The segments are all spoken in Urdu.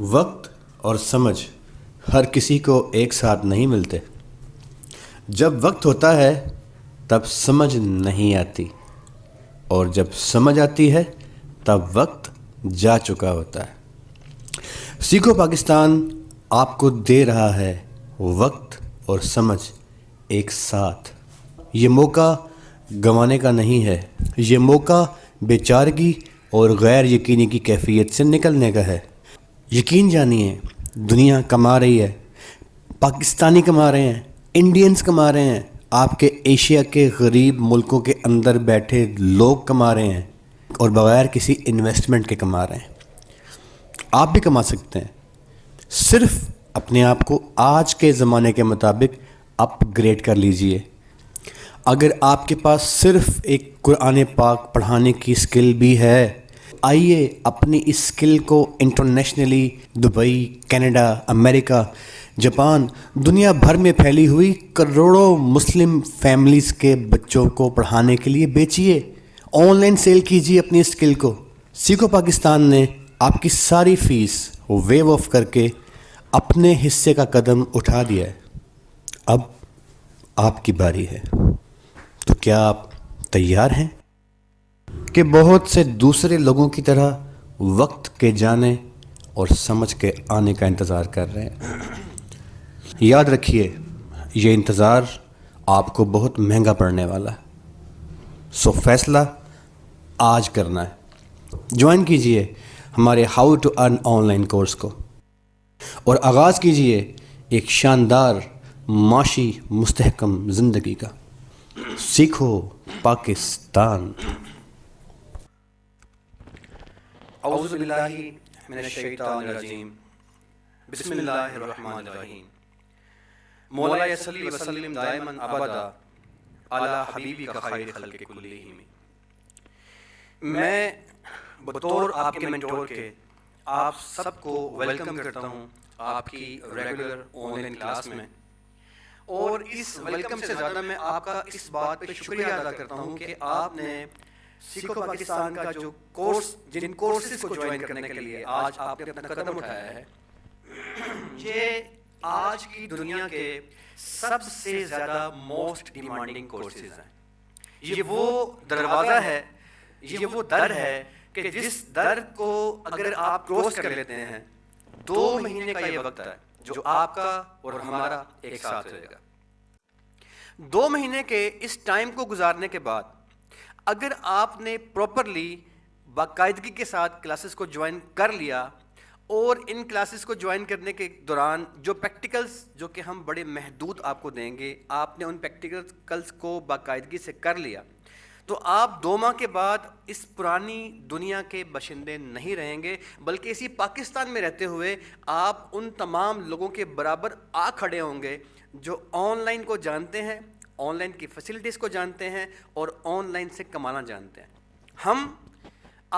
وقت اور سمجھ ہر کسی کو ایک ساتھ نہیں ملتے۔ جب وقت ہوتا ہے تب سمجھ نہیں آتی، اور جب سمجھ آتی ہے تب وقت جا چکا ہوتا ہے۔ سیکھو پاکستان آپ کو دے رہا ہے وقت اور سمجھ ایک ساتھ۔ یہ موقع گنوانے کا نہیں ہے، یہ موقع بے چارگی اور غیر یقینی کی کیفیت سے نکلنے کا ہے۔ یقین جانیے، دنیا کما رہی ہے، پاکستانی کما رہے ہیں، انڈینز کما رہے ہیں، آپ کے ایشیا کے غریب ملکوں کے اندر بیٹھے لوگ کما رہے ہیں، اور بغیر کسی انویسٹمنٹ کے کما رہے ہیں۔ آپ بھی کما سکتے ہیں، صرف اپنے آپ کو آج کے زمانے کے مطابق اپ گریڈ کر لیجئے۔ اگر آپ کے پاس صرف ایک قرآن پاک پڑھانے کی سکل بھی ہے، آئیے اپنی اس سکل کو انٹرنیشنلی دبئی، کینیڈا، امریکہ، جاپان، دنیا بھر میں پھیلی ہوئی کروڑوں مسلم فیملیز کے بچوں کو پڑھانے کے لیے بیچیے۔ آن لائن سیل کیجیے اپنی سکل کو۔ سیکھو پاکستان نے آپ کی ساری فیس ویو آف کر کے اپنے حصے کا قدم اٹھا دیا ہے۔ اب آپ کی باری ہے، تو کیا آپ تیار ہیں کہ بہت سے دوسرے لوگوں کی طرح وقت کے جانے اور سمجھ کے آنے کا انتظار کر رہے ہیں؟ یاد رکھیے، یہ انتظار آپ کو بہت مہنگا پڑنے والا ہے، سو فیصلہ آج کرنا ہے۔ جوائن کیجئے ہمارے how to earn online course کو، اور آغاز کیجئے ایک شاندار معاشی مستحکم زندگی کا۔ سیکھو پاکستان۔ اعوذ باللہ من الشیطان الرجیم، بسم اللہ الرحمن الرحیم۔ مولا صلی وسلم دائما ابدا علی حبیبک خیر خلق کلہم۔ میں بطور آپ کے مینٹور کے آپ سب کو ویلکم کرتا ہوں آپ کی ریگولر آن لائن کلاس میں، اور اس ویلکم سے زیادہ میں آپ کا اس بات پہ شکریہ ادا کرتا ہوں کہ آپ نے سیکھو پاکستان کا جو کورس، جن کورسز کو جوائن کرنے کے لیے آج آپ نے اپنا قدم اٹھایا ہے، یہ آج کی دنیا کے سب سے زیادہ موسٹ ڈیمانڈنگ کورسز ہیں۔ یہ وہ دروازہ ہے، یہ وہ در ہے کہ جس در کو اگر آپ کروس کر لیتے ہیں، 2 مہینے کا یہ وقت ہے جو آپ کا اور ہمارا ایک ساتھ رہے گا۔ 2 مہینے کے اس ٹائم کو گزارنے کے بعد اگر آپ نے پراپرلی باقاعدگی کے ساتھ کلاسز کو جوائن کر لیا، اور ان کلاسز کو جوائن کرنے کے دوران جو پریکٹیکلز جو کہ ہم بڑے محدود آپ کو دیں گے، آپ نے ان پریکٹیکلز کو باقاعدگی سے کر لیا، تو آپ 2 ماہ کے بعد اس پرانی دنیا کے باشندے نہیں رہیں گے، بلکہ اسی پاکستان میں رہتے ہوئے آپ ان تمام لوگوں کے برابر آ کھڑے ہوں گے جو آن لائن کو جانتے ہیں، آن لائن کی فیسلٹیز کو جانتے ہیں، اور آن لائن سے کمانا جانتے ہیں۔ ہم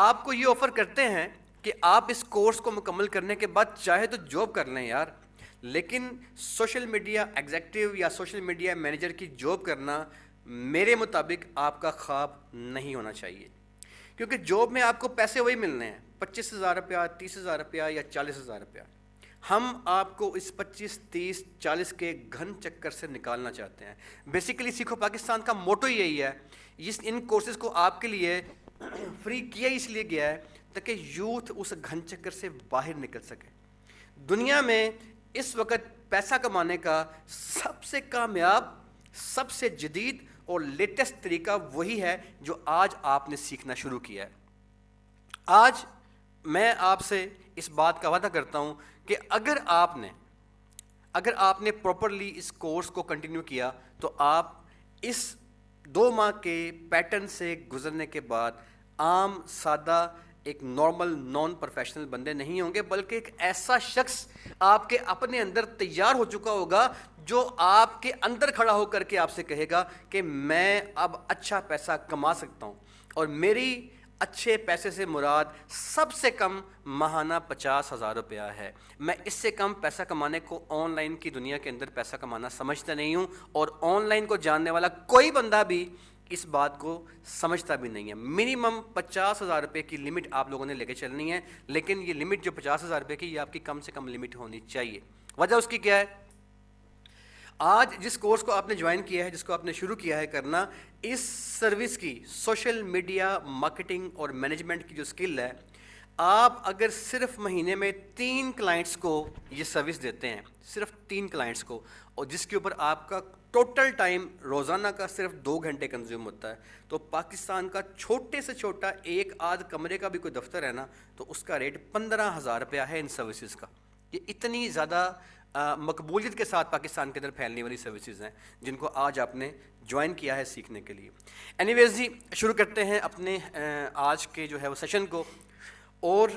آپ کو یہ آفر کرتے ہیں کہ آپ اس کورس کو مکمل کرنے کے بعد چاہے تو جاب کر لیں یار، لیکن سوشل میڈیا ایگزیکٹو یا سوشل میڈیا مینیجر کی جاب کرنا میرے مطابق آپ کا خواب نہیں ہونا چاہیے، کیونکہ جاب میں آپ کو پیسے وہی ملنے ہیں، 25,000 روپیہ، 30,000 روپیہ یا 40,000 روپیہ۔ ہم آپ کو اس 25، 30، 40 کے گھن چکر سے نکالنا چاہتے ہیں۔ بیسیکلی سیکھو پاکستان کا موٹو یہی ہے، ان کورسز کو آپ کے لیے فری کیا اس لیے گیا ہے تاکہ یوتھ اس گھن چکر سے باہر نکل سکے۔ دنیا میں اس وقت پیسہ کمانے کا سب سے کامیاب، سب سے جدید اور لیٹسٹ طریقہ وہی ہے جو آج آپ نے سیکھنا شروع کیا ہے۔ آج میں آپ سے اس بات کا وعدہ کرتا ہوں کہ اگر آپ نے پراپرلی اس کورس کو کنٹینیو کیا، تو آپ اس 2 ماہ کے پیٹرن سے گزرنے کے بعد عام سادہ ایک نارمل نان پروفیشنل بندے نہیں ہوں گے، بلکہ ایک ایسا شخص آپ کے اپنے اندر تیار ہو چکا ہوگا جو آپ کے اندر کھڑا ہو کر کے آپ سے کہے گا کہ میں اب اچھا پیسہ کما سکتا ہوں، اور میری اچھے پیسے سے مراد سب سے کم ماہانہ 50,000 روپیہ ہے۔ میں اس سے کم پیسہ کمانے کو آن لائن کی دنیا کے اندر پیسہ کمانا سمجھتا نہیں ہوں، اور آن لائن کو جاننے والا کوئی بندہ بھی اس بات کو سمجھتا بھی نہیں ہے. منیمم 50,000 روپے کی لمٹ آپ لوگوں نے لے کے چلنی ہے, لیکن یہ لمٹ جو 50,000 روپے کی, یہ آپ کی کم سے کم لمٹ ہونی چاہیے. وجہ اس کی کیا ہے؟ آج جس کورس کو آپ نے جوائن کیا ہے, جس کو آپ نے شروع کیا ہے کرنا, اس سروس کی سوشل میڈیا مارکیٹنگ اور مینجمنٹ کی جو سکل ہے, آپ اگر صرف مہینے میں 3 کلائنٹس کو یہ سروس دیتے ہیں, صرف 3 کلائنٹس کو, اور جس کے اوپر آپ کا ٹوٹل ٹائم روزانہ کا صرف 2 گھنٹے کنزیوم ہوتا ہے, تو پاکستان کا چھوٹے سے چھوٹا ایک آدھ کمرے کا بھی کوئی دفتر ہے نا, تو اس کا ریٹ 15,000 روپیہ ہے ان سروسز کا. یہ اتنی زیادہ مقبولیت کے ساتھ پاکستان کے اندر پھیلنے والی سروسز ہیں جن کو آج آپ نے جوائن کیا ہے سیکھنے کے لیے. اینی ویز جی, شروع کرتے ہیں اپنے آج کے جو ہے وہ سیشن کو. اور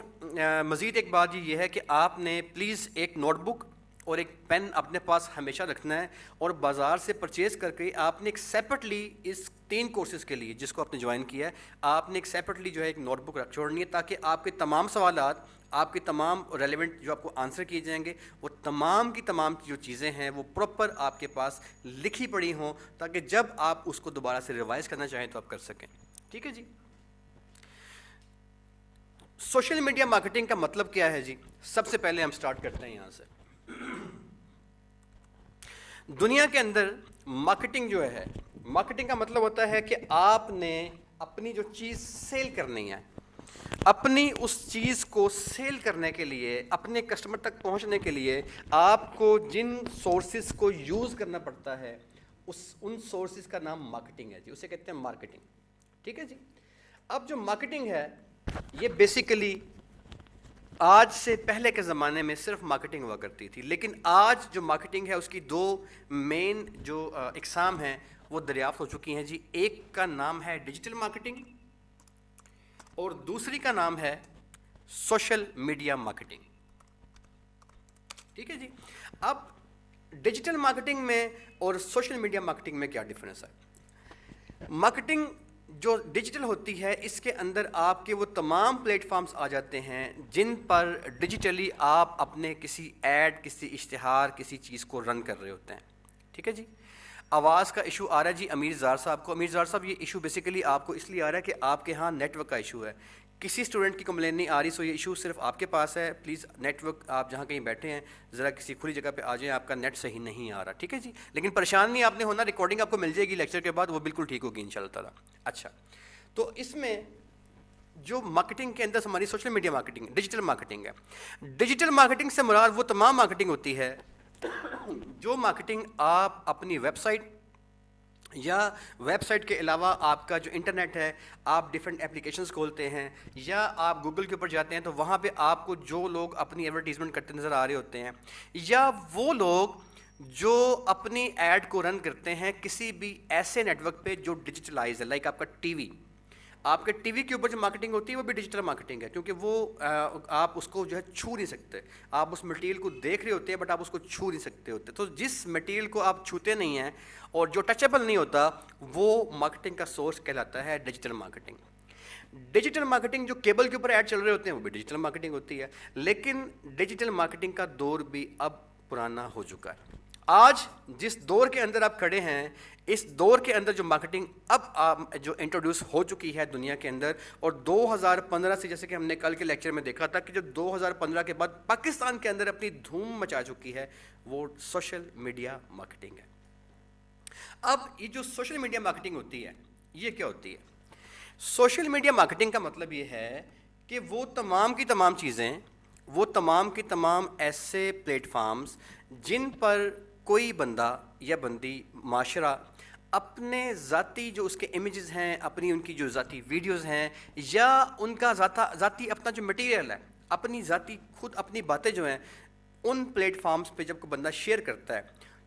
مزید ایک بات یہ ہے کہ آپ نے پلیز ایک نوٹ بک اور ایک پین اپنے پاس ہمیشہ رکھنا ہے, اور بازار سے پرچیز کر کے آپ نے ایک سیپریٹلی اس 3 کورسز کے لیے جس کو آپ نے جوائن کیا ہے, آپ نے ایک سیپریٹلی جو ہے ایک نوٹ بک چھوڑنی ہے, تاکہ آپ کے تمام سوالات, آپ کے تمام ریلیونٹ جو آپ کو آنسر کیے جائیں گے, وہ تمام کی تمام جو چیزیں ہیں وہ پراپر آپ کے پاس لکھی پڑی ہوں, تاکہ جب آپ اس کو دوبارہ سے ریوائز کرنا چاہیں تو آپ کر سکیں. ٹھیک ہے جی. سوشل میڈیا مارکیٹنگ کا مطلب کیا ہے جی؟ سب سے پہلے ہم سٹارٹ کرتے ہیں یہاں سے. دنیا کے اندر مارکیٹنگ جو ہے, مارکیٹنگ کا مطلب ہوتا ہے کہ آپ نے اپنی جو چیز سیل کرنی ہے, اپنی اس چیز کو سیل کرنے کے لیے, اپنے کسٹمر تک پہنچنے کے لیے آپ کو جن سورسز کو یوز کرنا پڑتا ہے, ان سورسز کا نام مارکیٹنگ ہے جی, اسے کہتے ہیں مارکیٹنگ. ٹھیک ہے جی. اب جو مارکیٹنگ ہے یہ بیسیکلی آج سے پہلے کے زمانے میں صرف مارکیٹنگ ہوا کرتی تھی, لیکن آج جو مارکیٹنگ ہے اس کی 2 مین جو اقسام ہیں وہ دریافت ہو چکی ہیں جی. ایک کا نام ہے ڈیجیٹل مارکیٹنگ اور دوسری کا نام ہے سوشل میڈیا مارکیٹنگ. ٹھیک ہے جی. اب ڈیجیٹل مارکیٹنگ میں اور سوشل میڈیا مارکیٹنگ میں کیا ڈفرینس ہے؟ مارکیٹنگ جو ڈیجیٹل ہوتی ہے اس کے اندر آپ کے وہ تمام پلیٹ فارمز آ جاتے ہیں جن پر ڈیجیٹلی آپ اپنے کسی ایڈ, کسی اشتہار, کسی چیز کو رن کر رہے ہوتے ہیں. ٹھیک ہے جی. آواز کا ایشو آ رہا ہے جی امیر زار صاحب کو. امیر زار صاحب یہ ایشو بیسیکلی آپ کو اس لیے آ رہا ہے کہ آپ کے ہاں نیٹ ورک کا ایشو ہے, کسی اسٹوڈنٹ کی کمپلین نہیں آ رہی, سو یہ ایشو صرف آپ کے پاس ہے. پلیز نیٹ ورک آپ جہاں کہیں بیٹھے ہیں ذرا کسی کھلی جگہ پہ آ جائیں, آپ کا نیٹ صحیح نہیں آ رہا. ٹھیک ہے جی. لیکن پریشان نہیں آپ نے ہونا, ریکارڈنگ آپ کو مل جائے گی لیکچر کے بعد, وہ بالکل ٹھیک ہوگی انشاءاللہ تعالیٰ. اچھا, تو اس میں جو مارکیٹنگ کے اندر ہماری social media marketing digital marketing ہے. ڈیجیٹل مارکیٹنگ سے مراد وہ تمام مارکیٹنگ ہوتی ہے جو مارکیٹنگ آپ اپنی ویب سائٹ یا ویب سائٹ کے علاوہ آپ کا جو انٹرنیٹ ہے, آپ ڈفرینٹ اپلیکیشنز کھولتے ہیں یا آپ گوگل کے اوپر جاتے ہیں, تو وہاں پہ آپ کو جو لوگ اپنی ایڈورٹیزمنٹ کرتے نظر آ رہے ہوتے ہیں, یا وہ لوگ جو اپنی ایڈ کو رن کرتے ہیں کسی بھی ایسے نیٹ ورک پہ جو ڈیجیٹلائز ہے, لائک آپ کا ٹی وی. آپ کے ٹی وی کے اوپر جو مارکیٹنگ ہوتی ہے وہ بھی ڈیجیٹل مارکیٹنگ ہے, کیونکہ وہ آپ اس کو جو ہے چھو نہیں سکتے. آپ اس مٹیریل کو دیکھ رہے ہوتے ہیں بٹ آپ اس کو چھو نہیں سکتے ہوتے. تو جس مٹیریل کو آپ چھوتے نہیں ہیں اور جو ٹچیبل نہیں ہوتا, وہ مارکیٹنگ کا سورس کہلاتا ہے ڈیجیٹل مارکیٹنگ. ڈیجیٹل مارکیٹنگ جو کیبل کے اوپر ایڈ چل رہے ہوتے ہیں وہ بھی ڈیجیٹل مارکیٹنگ ہوتی ہے, لیکن ڈیجیٹل مارکیٹنگ کا دور بھی اب پرانا ہو چکا ہے. آج جس دور کے اندر آپ کھڑے ہیں, اس دور کے اندر جو مارکیٹنگ اب جو انٹروڈیوس ہو چکی ہے دنیا کے اندر, اور 2015 سے, جیسے کہ ہم نے کل کے لیکچر میں دیکھا تھا کہ جو 2015 کے بعد پاکستان کے اندر اپنی دھوم مچا چکی ہے, وہ سوشل میڈیا مارکیٹنگ ہے. اب یہ جو سوشل میڈیا مارکیٹنگ ہوتی ہے یہ کیا ہوتی ہے؟ سوشل میڈیا مارکیٹنگ کا مطلب یہ ہے کہ وہ تمام کی تمام چیزیں, وہ تمام کی تمام ایسے پلیٹ فارمز جن پر کوئی بندہ یا بندی, معاشرہ اپنے ذاتی جو اس کے امیجز ہیں, اپنی ان کی جو ذاتی ویڈیوز ہیں, یا ان کا ذاتی اپنا جو مٹیریل ہے, اپنی ذاتی خود اپنی باتیں جو ہیں, ان پلیٹ فارمز پہ جب کوئی بندہ شیئر کرتا ہے,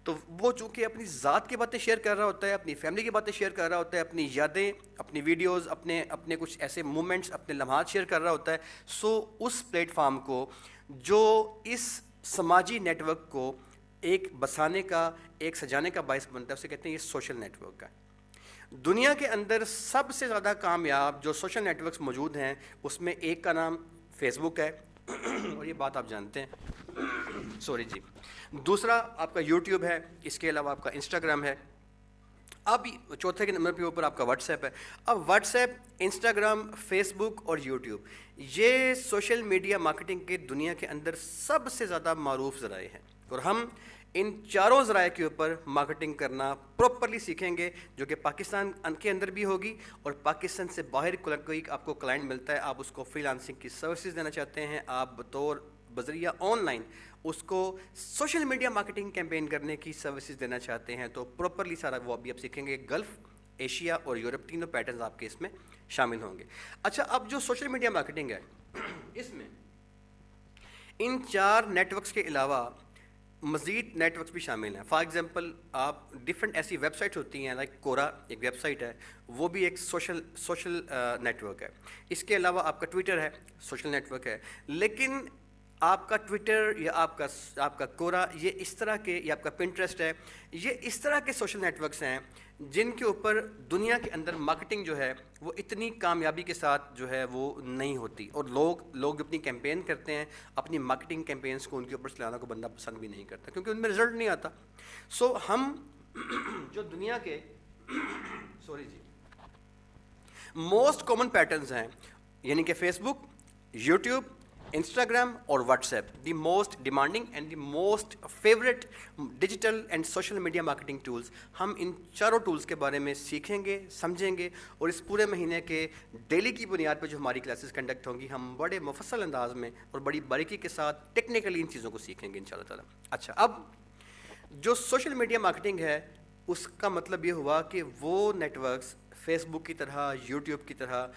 تو وہ چونکہ اپنی ذات کی باتیں شیئر کر رہا ہوتا ہے, اپنی فیملی کی باتیں شیئر کر رہا ہوتا ہے, اپنی یادیں, اپنی ویڈیوز, اپنے کچھ ایسے مومنٹس, اپنے لمحات شیئر کر رہا ہوتا ہے. سو اس پلیٹ فارم کو, جو اس سماجی نیٹ ورک کو ایک بسانے کا, ایک سجانے کا باعث بنتا ہے, اسے کہتے ہیں یہ سوشل نیٹ ورک ہے. دنیا کے اندر سب سے زیادہ کامیاب جو سوشل نیٹ ورکس موجود ہیں اس میں ایک کا نام فیس بک ہے, اور یہ بات آپ جانتے ہیں, سوری جی. دوسرا آپ کا یوٹیوب ہے, اس کے علاوہ آپ کا انسٹاگرام ہے. اب چوتھے کے نمبر پہ اوپر آپ کا واٹس ایپ ہے. اب واٹس ایپ, انسٹاگرام, فیس بک اور یوٹیوب, یہ سوشل میڈیا مارکیٹنگ کے دنیا کے اندر سب سے زیادہ معروف ذرائع ہیں, اور ہم ان چاروں ذرائع کے اوپر مارکیٹنگ کرنا پراپرلی سیکھیں گے, جو کہ پاکستان کے اندر بھی ہوگی, اور پاکستان سے باہر کوئی آپ کو کلائنٹ ملتا ہے, آپ اس کو فری لانسنگ کی سروسز دینا چاہتے ہیں, آپ بطور بذریعہ آن لائن اس کو سوشل میڈیا مارکیٹنگ کیمپین کرنے کی سروسز دینا چاہتے ہیں, تو پراپرلی سارا وہ ابھی آپ سیکھیں گے. گلف, ایشیا اور یورپ تینوں پیٹرنز آپ کے اس میں شامل ہوں گے. اچھا, اب جو سوشل میڈیا مارکیٹنگ ہے اس میں ان 4 نیٹ ورکس کے علاوہ مزید نیٹ ورکس بھی شامل ہیں. فار ایگزامپل, آپ ڈفرینٹ ایسی ویب سائٹس ہوتی ہیں, لائک کورا ایک ویب سائٹ ہے, وہ بھی ایک سوشل نیٹ ورک ہے. اس کے علاوہ آپ کا ٹویٹر ہے, سوشل نیٹ ورک ہے. لیکن آپ کا ٹویٹر یا آپ کا کورا, یہ اس طرح کے, یا آپ کا پنٹرسٹ ہے, یہ اس طرح کے سوشل نیٹ ورکس ہیں جن کے اوپر دنیا کے اندر مارکیٹنگ جو ہے وہ اتنی کامیابی کے ساتھ جو ہے وہ نہیں ہوتی, اور لوگ اپنی کیمپین کرتے ہیں, اپنی مارکیٹنگ کیمپینس کو ان کے اوپر چلانا کو بندہ پسند بھی نہیں کرتا, کیونکہ ان میں رزلٹ نہیں آتا. سو ہم جو دنیا کے موسٹ کامن پیٹرنز ہیں, یعنی کہ فیس بک, یوٹیوب, انسٹاگرام اور what's app, the most demanding and the most favourite digital and social media marketing tools, ہم ان چاروں ٹولز کے بارے میں سیکھیں گے, سمجھیں گے, اور اس پورے مہینے کے ڈیلی کی بنیاد پہ جو ہماری کلاسز کنڈکٹ ہوں گی, ہم بڑے مفصل انداز میں اور بڑی باریکی کے ساتھ ٹیکنیکلی ان چیزوں کو سیکھیں گے انشاءاللہ تعالیٰ. اچھا, اب جو سوشل میڈیا مارکیٹنگ ہے اس کا مطلب یہ ہوا کہ وہ نیٹ ورکس فیس بک کی طرح, یوٹیوب کی طرح,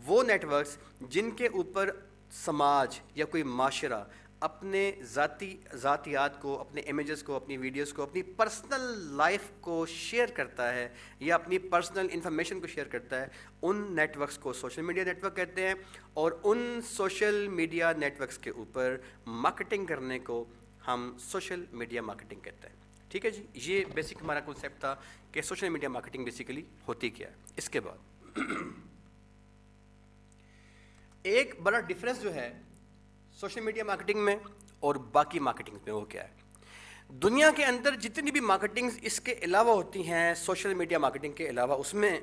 وہ نیٹ ورکس جن کے اوپر سماج یا کوئی معاشرہ اپنے ذاتیات کو, اپنے امیجز کو, اپنی ویڈیوز کو, اپنی پرسنل لائف کو شیئر کرتا ہے یا اپنی پرسنل انفارمیشن کو شیئر کرتا ہے, ان نیٹ ورکس کو سوشل میڈیا نیٹ ورک کہتے ہیں. اور ان سوشل میڈیا نیٹ ورکس کے اوپر مارکیٹنگ کرنے کو ہم سوشل میڈیا مارکیٹنگ کہتے ہیں. ٹھیک ہے جی, یہ بیسک ہمارا کنسیپٹ تھا کہ سوشل میڈیا مارکیٹنگ بیسیکلی ہوتی کیا ہے. اس کے بعد ایک بڑا ڈفرینس جو ہے سوشل میڈیا مارکیٹنگ میں اور باقی مارکیٹنگ میں, وہ کیا ہے؟ دنیا کے اندر جتنی بھی مارکیٹنگز اس کے علاوہ ہوتی ہیں, سوشل میڈیا مارکیٹنگ کے علاوہ, اس میں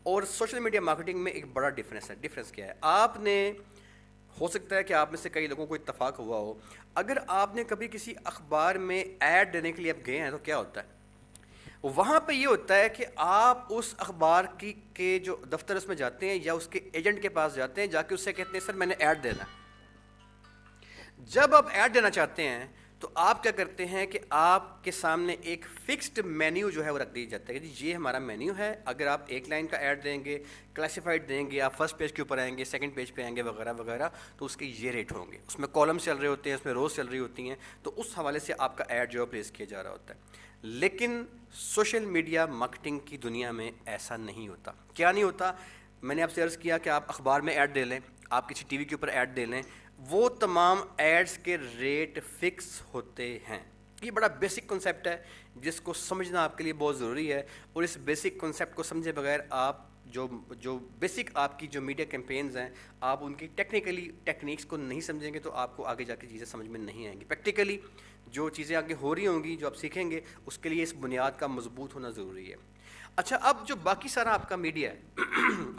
اور سوشل میڈیا مارکیٹنگ میں ایک بڑا ڈفرینس ہے. ڈفرینس کیا ہے؟ آپ نے, ہو سکتا ہے کہ آپ میں سے کئی لوگوں کو اتفاق ہوا ہو, اگر آپ نے کبھی کسی اخبار میں ایڈ دینے کے لیے آپ گئے ہیں تو کیا ہوتا ہے؟ وہاں پہ یہ ہوتا ہے کہ آپ اس اخبار کے جو دفتر اس میں جاتے ہیں یا اس کے ایجنٹ کے پاس جاتے ہیں, جا کے اس سے کہتے ہیں سر میں نے ایڈ دینا ہے. جب آپ ایڈ دینا چاہتے ہیں تو آپ کیا کرتے ہیں کہ آپ کے سامنے ایک فکسڈ مینیو جو ہے وہ رکھ دی جاتا ہے کہ جی یہ ہمارا مینیو ہے, اگر آپ ایک لائن کا ایڈ دیں گے, کلاسیفائڈ دیں گے, آپ فرسٹ پیج کے اوپر آئیں گے, سیکنڈ پیج پہ آئیں گے وغیرہ وغیرہ, تو اس کے یہ ریٹ ہوں گے. اس میں کالمس چل رہے ہوتے ہیں, اس میں روز چل رہی ہوتی ہیں, تو اس حوالے سے آپ کا ایڈ جو ہے پلیس کیا جا رہا ہوتا ہے. لیکن سوشل میڈیا مارکیٹنگ کی دنیا میں ایسا نہیں ہوتا. کیا نہیں ہوتا؟ میں نے آپ سے عرض کیا کہ آپ اخبار میں ایڈ دے لیں, آپ کسی ٹی وی کے اوپر ایڈ دے لیں, وہ تمام ایڈز کے ریٹ فکس ہوتے ہیں. یہ بڑا بیسک کنسیپٹ ہے جس کو سمجھنا آپ کے لیے بہت ضروری ہے, اور اس بیسک کنسیپٹ کو سمجھے بغیر آپ جو بیسک آپ کی جو میڈیا کیمپینز ہیں, آپ ان کی ٹیکنیکس کو نہیں سمجھیں گے تو آپ کو آگے جا کے چیزیں سمجھ میں نہیں آئیں گی. پریکٹیکلی جو چیزیں آگے ہو رہی ہوں گی, جو آپ سیکھیں گے, اس کے لیے اس بنیاد کا مضبوط ہونا ضروری ہے. اچھا, اب جو باقی سارا آپ کا میڈیا ہے,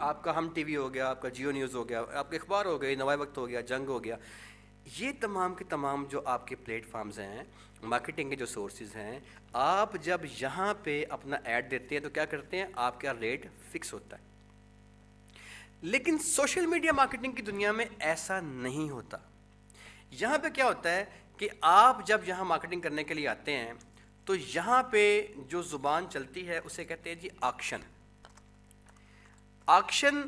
آپ کا ہم ٹی وی ہو گیا, آپ کا جیو نیوز ہو گیا, آپ کے اخبار ہو گئے, نوائے وقت ہو گیا, جنگ ہو گیا, یہ تمام کے تمام جو آپ کے پلیٹ فارمز ہیں, مارکیٹنگ کے جو سورسز ہیں, آپ جب یہاں پہ اپنا ایڈ دیتے ہیں تو کیا کرتے ہیں, آپ کا ریٹ فکس ہوتا ہے. لیکن سوشل میڈیا مارکیٹنگ کی دنیا میں ایسا نہیں ہوتا. یہاں پہ کیا ہوتا ہے کہ آپ جب یہاں مارکیٹنگ کرنے کے لیے آتے ہیں تو یہاں پہ جو زبان چلتی ہے اسے کہتے ہیں جی آکشن. آکشن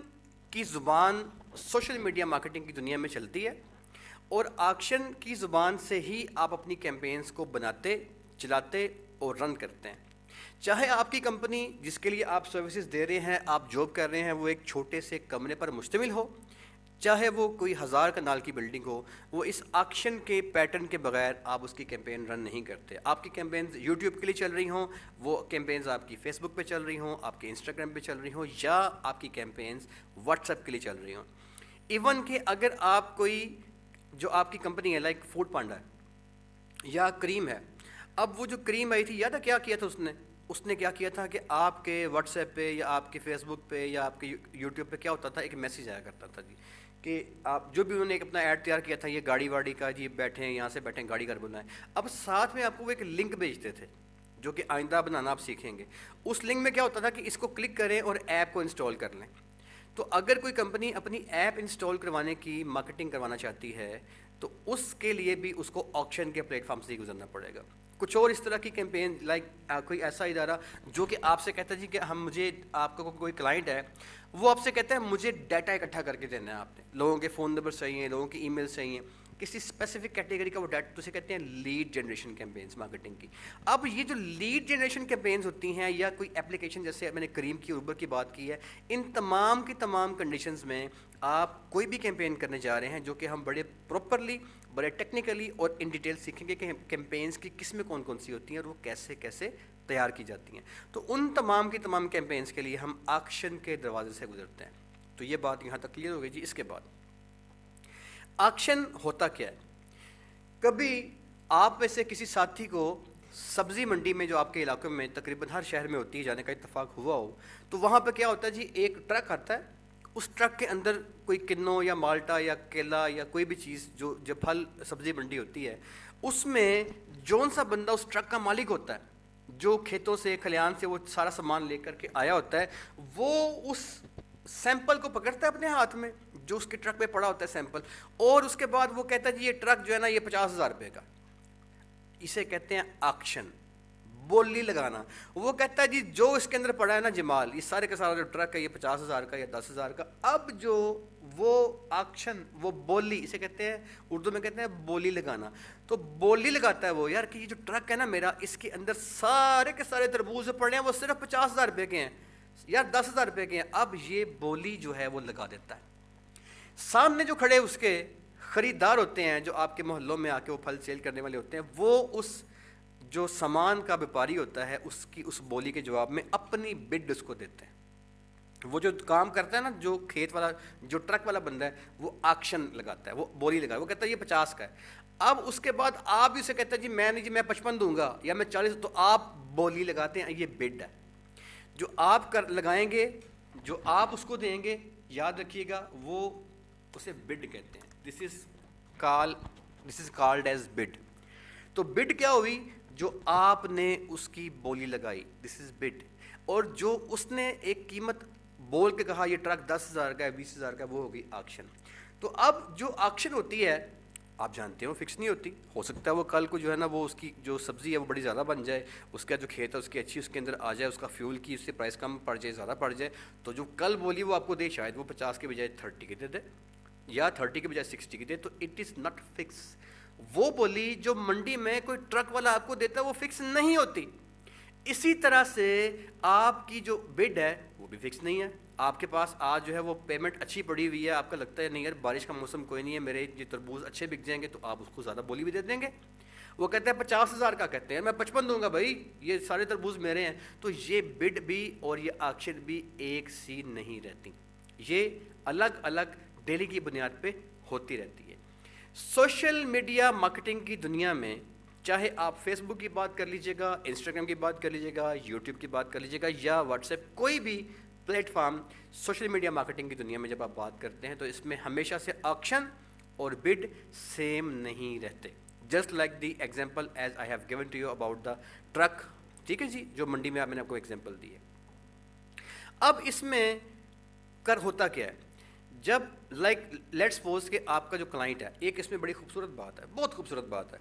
کی زبان سوشل میڈیا مارکیٹنگ کی دنیا میں چلتی ہے, اور آکشن کی زبان سے ہی آپ اپنی کیمپینز کو بناتے, چلاتے اور رن کرتے ہیں. چاہے آپ کی کمپنی جس کے لیے آپ سروسز دے رہے ہیں, آپ جاب کر رہے ہیں, وہ ایک چھوٹے سے کمرے پر مشتمل ہو, چاہے وہ کوئی 1000 کنال کی بلڈنگ ہو, وہ اس آکشن کے پیٹرن کے بغیر آپ اس کی کیمپین رن نہیں کرتے. آپ کی کیمپینز یوٹیوب کے لیے چل رہی ہوں, وہ کیمپینز آپ کی فیس بک پہ چل رہی ہوں, آپ کے انسٹاگرام پہ چل رہی ہوں, یا آپ کی کیمپینز واٹس ایپ کے لیے چل رہی ہوں. ایون کہ اگر آپ کوئی جو آپ کی کمپنی ہے لائک فوڈ پانڈا ہے یا کریم ہے, اب وہ جو کریم آئی تھی یاد ہے کیا کیا تھا اس نے, اس نے کیا کیا تھا کہ آپ کے واٹس ایپ پہ یا آپ کے فیس بک پہ یا آپ کے یوٹیوب پہ کیا ہوتا تھا، ایک میسیج آیا کرتا تھا جی کہ آپ جو بھی انہوں نے ایک اپنا ایڈ تیار کیا تھا، یہ گاڑی واڑی کا جی، بیٹھیں یہاں سے بیٹھیں گاڑی گھر بنائیں، اب ساتھ میں آپ کو وہ ایک لنک بھیجتے تھے جو کہ آئندہ بنانا آپ سیکھیں گے. اس لنک میں کیا ہوتا تھا کہ اس کو کلک کریں اور ایپ کو انسٹال کر لیں. تو اگر کوئی کمپنی اپنی ایپ انسٹال کروانے کی مارکیٹنگ کروانا چاہتی ہے تو اس کے لیے بھی اس کو آکشن کے پلیٹ فارم سے ہی گزرنا پڑے گا. کچھ اور اس طرح کی کیمپین لائک کوئی ایسا ادارہ جو کہ آپ سے کہتا ہے جی کہ مجھے آپ کا کوئی کلائنٹ ہے، وہ آپ سے کہتا ہے مجھے ڈیٹا اکٹھا کر کے دینا ہے، آپ نے لوگوں کے فون نمبر چاہیے، لوگوں کی ای میل چاہیے، کسی اسپیسیفک کیٹیگری کا وہ ڈیٹا، تو اسے کہتے ہیں لیڈ جنریشن کیمپینس مارکیٹنگ کی. اب یہ جو لیڈ جنریشن کیمپینس ہوتی ہیں یا کوئی اپلیکیشن جیسے میں نے کریم کی اوبر کی بات کی ہے، ان تمام کی تمام کنڈیشنز میں آپ کوئی بھی کیمپین کرنے جا رہے ہیں جو کہ ہم بڑے پراپرلی، بڑے ٹیکنیکلی اور ان ڈیٹیل سیکھیں گے کہ کیمپینس کی قسمیں کون کون سی ہوتی ہیں اور وہ کیسے کیسے تیار کی جاتی ہیں. تو ان تمام کی تمام کیمپینس کے لیے ہم آکشن کے دروازے سے گزرتے ہیں. تو یہ بات یہاں تک کلیئر ہو گئی جی. اس کے بعد آکشن ہوتا کیا ہے؟ کبھی آپ میں سے کسی ساتھی کو سبزی منڈی میں جو آپ کے علاقے میں تقریباً ہر شہر میں ہوتی ہے جانے کا اتفاق ہوا ہو، تو وہاں پہ کیا ہوتا ہے جی، ایک ٹرک آتا ہے، اس ٹرک کے اندر کوئی کنو یا مالٹا یا کیلا یا کوئی بھی چیز جو جب پھل سبزی منڈی ہوتی ہے، اس میں جون سا بندہ اس ٹرک کا مالک ہوتا ہے، جو کھیتوں سے کھلیان سے وہ سارا سامان لے کر کے آیا ہوتا ہے، وہ اس سیمپل کو پکڑتا ہے اپنے ہاتھ میں جو اس کے ٹرک میں پڑا ہوتا ہے سیمپل، اور اس کے بعد وہ کہتا ہے جی یہ ٹرک جو ہے نا یہ 50,000 روپے کا. اسے کہتے ہیں آکشن، بولی لگانا. وہ کہتا ہے جی جو اس کے اندر پڑا ہے نا جمال، یہ سارے کا سارا جو ٹرک ہے یہ 50,000 کا یا 10,000 کا. اب جو وہ آکشن، وہ بولی، اسے کہتے ہیں اردو میں کہتے ہیں بولی لگانا. تو بولی لگاتا ہے وہ، یار کہ یہ جو ٹرک ہے نا میرا، اس کے اندر سارے کے سارے تربوز جو پڑے ہیں وہ صرف 50,000 روپے کے ہیں یا 10,000 روپے کے ہیں. اب یہ بولی جو ہے وہ لگا دیتا ہے. سامنے جو کھڑے اس کے خریدار ہوتے ہیں، جو آپ کے محلوں میں آ کے وہ پھل سیل کرنے والے ہوتے ہیں، وہ اس جو سامان کا بیپاری ہوتا ہے اس کی اس بولی کے جواب میں اپنی بڈ اس کو دیتے ہیں. وہ جو کام کرتا ہے نا، جو کھیت والا، جو ٹرک والا بندہ ہے، وہ آکشن لگاتا ہے، وہ بولی لگاتا ہے، وہ کہتا ہے یہ 50 کا ہے. اب اس کے بعد آپ اسے کہتے ہیں جی میں نہیں، جی میں 55 دوں گا یا میں 40، تو آپ بولی لگاتے ہیں. یہ بڈ ہے جو آپ لگائیں گے، جو آپ اس کو دیں گے، یاد رکھیے گا وہ اسے بڈ کہتے ہیں. دس از کالڈ ایز بڈ. تو بڈ کیا ہوئی؟ جو آپ نے اس کی بولی لگائی، دس از بڈ. اور جو اس نے ایک قیمت بول کے کہا یہ ٹرک 10,000 کا ہے، 20,000 کا ہے، وہ ہوگی آکشن. تو اب جو آکشن ہوتی ہے آپ جانتے ہیں وہ فکس نہیں ہوتی. ہو سکتا ہے وہ کل کو جو ہے نا وہ اس کی جو سبزی ہے وہ بڑی زیادہ بن جائے، اس کا جو کھیت ہے اس کی اچھی اس کے اندر آ جائے، اس کا فیول کی اس سے پرائس کم پڑ جائے، زیادہ پڑ جائے، تو جو کل بولی وہ آپ کو دے شاید وہ 50 کے بجائے 30 کے دے یا 30 کے بجائے 60 کی دے. تو اٹ از ناٹ فکس. وہ بولی جو منڈی میں کوئی ٹرک والا آپ کو دیتا ہے وہ فکس نہیں ہوتی. اسی طرح سے آپ کی جو بڈ ہے وہ بھی فکس نہیں ہے. آپ کے پاس آج جو ہے وہ پیمنٹ اچھی پڑی ہوئی ہے، آپ کا لگتا ہے نہیں یار بارش کا موسم کوئی نہیں ہے، میرے یہ تربوز اچھے بک جائیں گے، تو آپ اس کو زیادہ بولی بھی دے دیں گے. وہ کہتے ہیں 50,000 کا، کہتے ہیں میں 55 دوں گا بھائی، یہ سارے تربوز میرے ہیں. تو یہ بڈ بھی اور یہ آکشن بھی ایک سی نہیں رہتی، یہ الگ الگ ڈیلی کی بنیاد پہ ہوتی رہتی ہے. سوشل میڈیا مارکیٹنگ کی دنیا میں چاہے آپ فیس بک کی بات کر لیجیے گا، انسٹاگرام کی بات کر لیجیے گا، یوٹیوب کی بات کر لیجیے گا یا واٹس ایپ، کوئی بھی plate form social media marketing کی دنیا میں جب آپ بات کرتے ہیں تو اس میں ہمیشہ سے آکشن اور بڈ سیم نہیں رہتے. Just like the example as I have given to you about the truck. ٹھیک ہے جی، جو منڈی میں میں نے آپ کو ایگزامپل دی ہے. اب اس میں ہوتا کیا ہے؟ جب لائک لیٹ سپوز کہ آپ کا جو کلائنٹ ہے، ایک اس میں بڑی خوبصورت بات ہے، بہت خوبصورت بات ہے،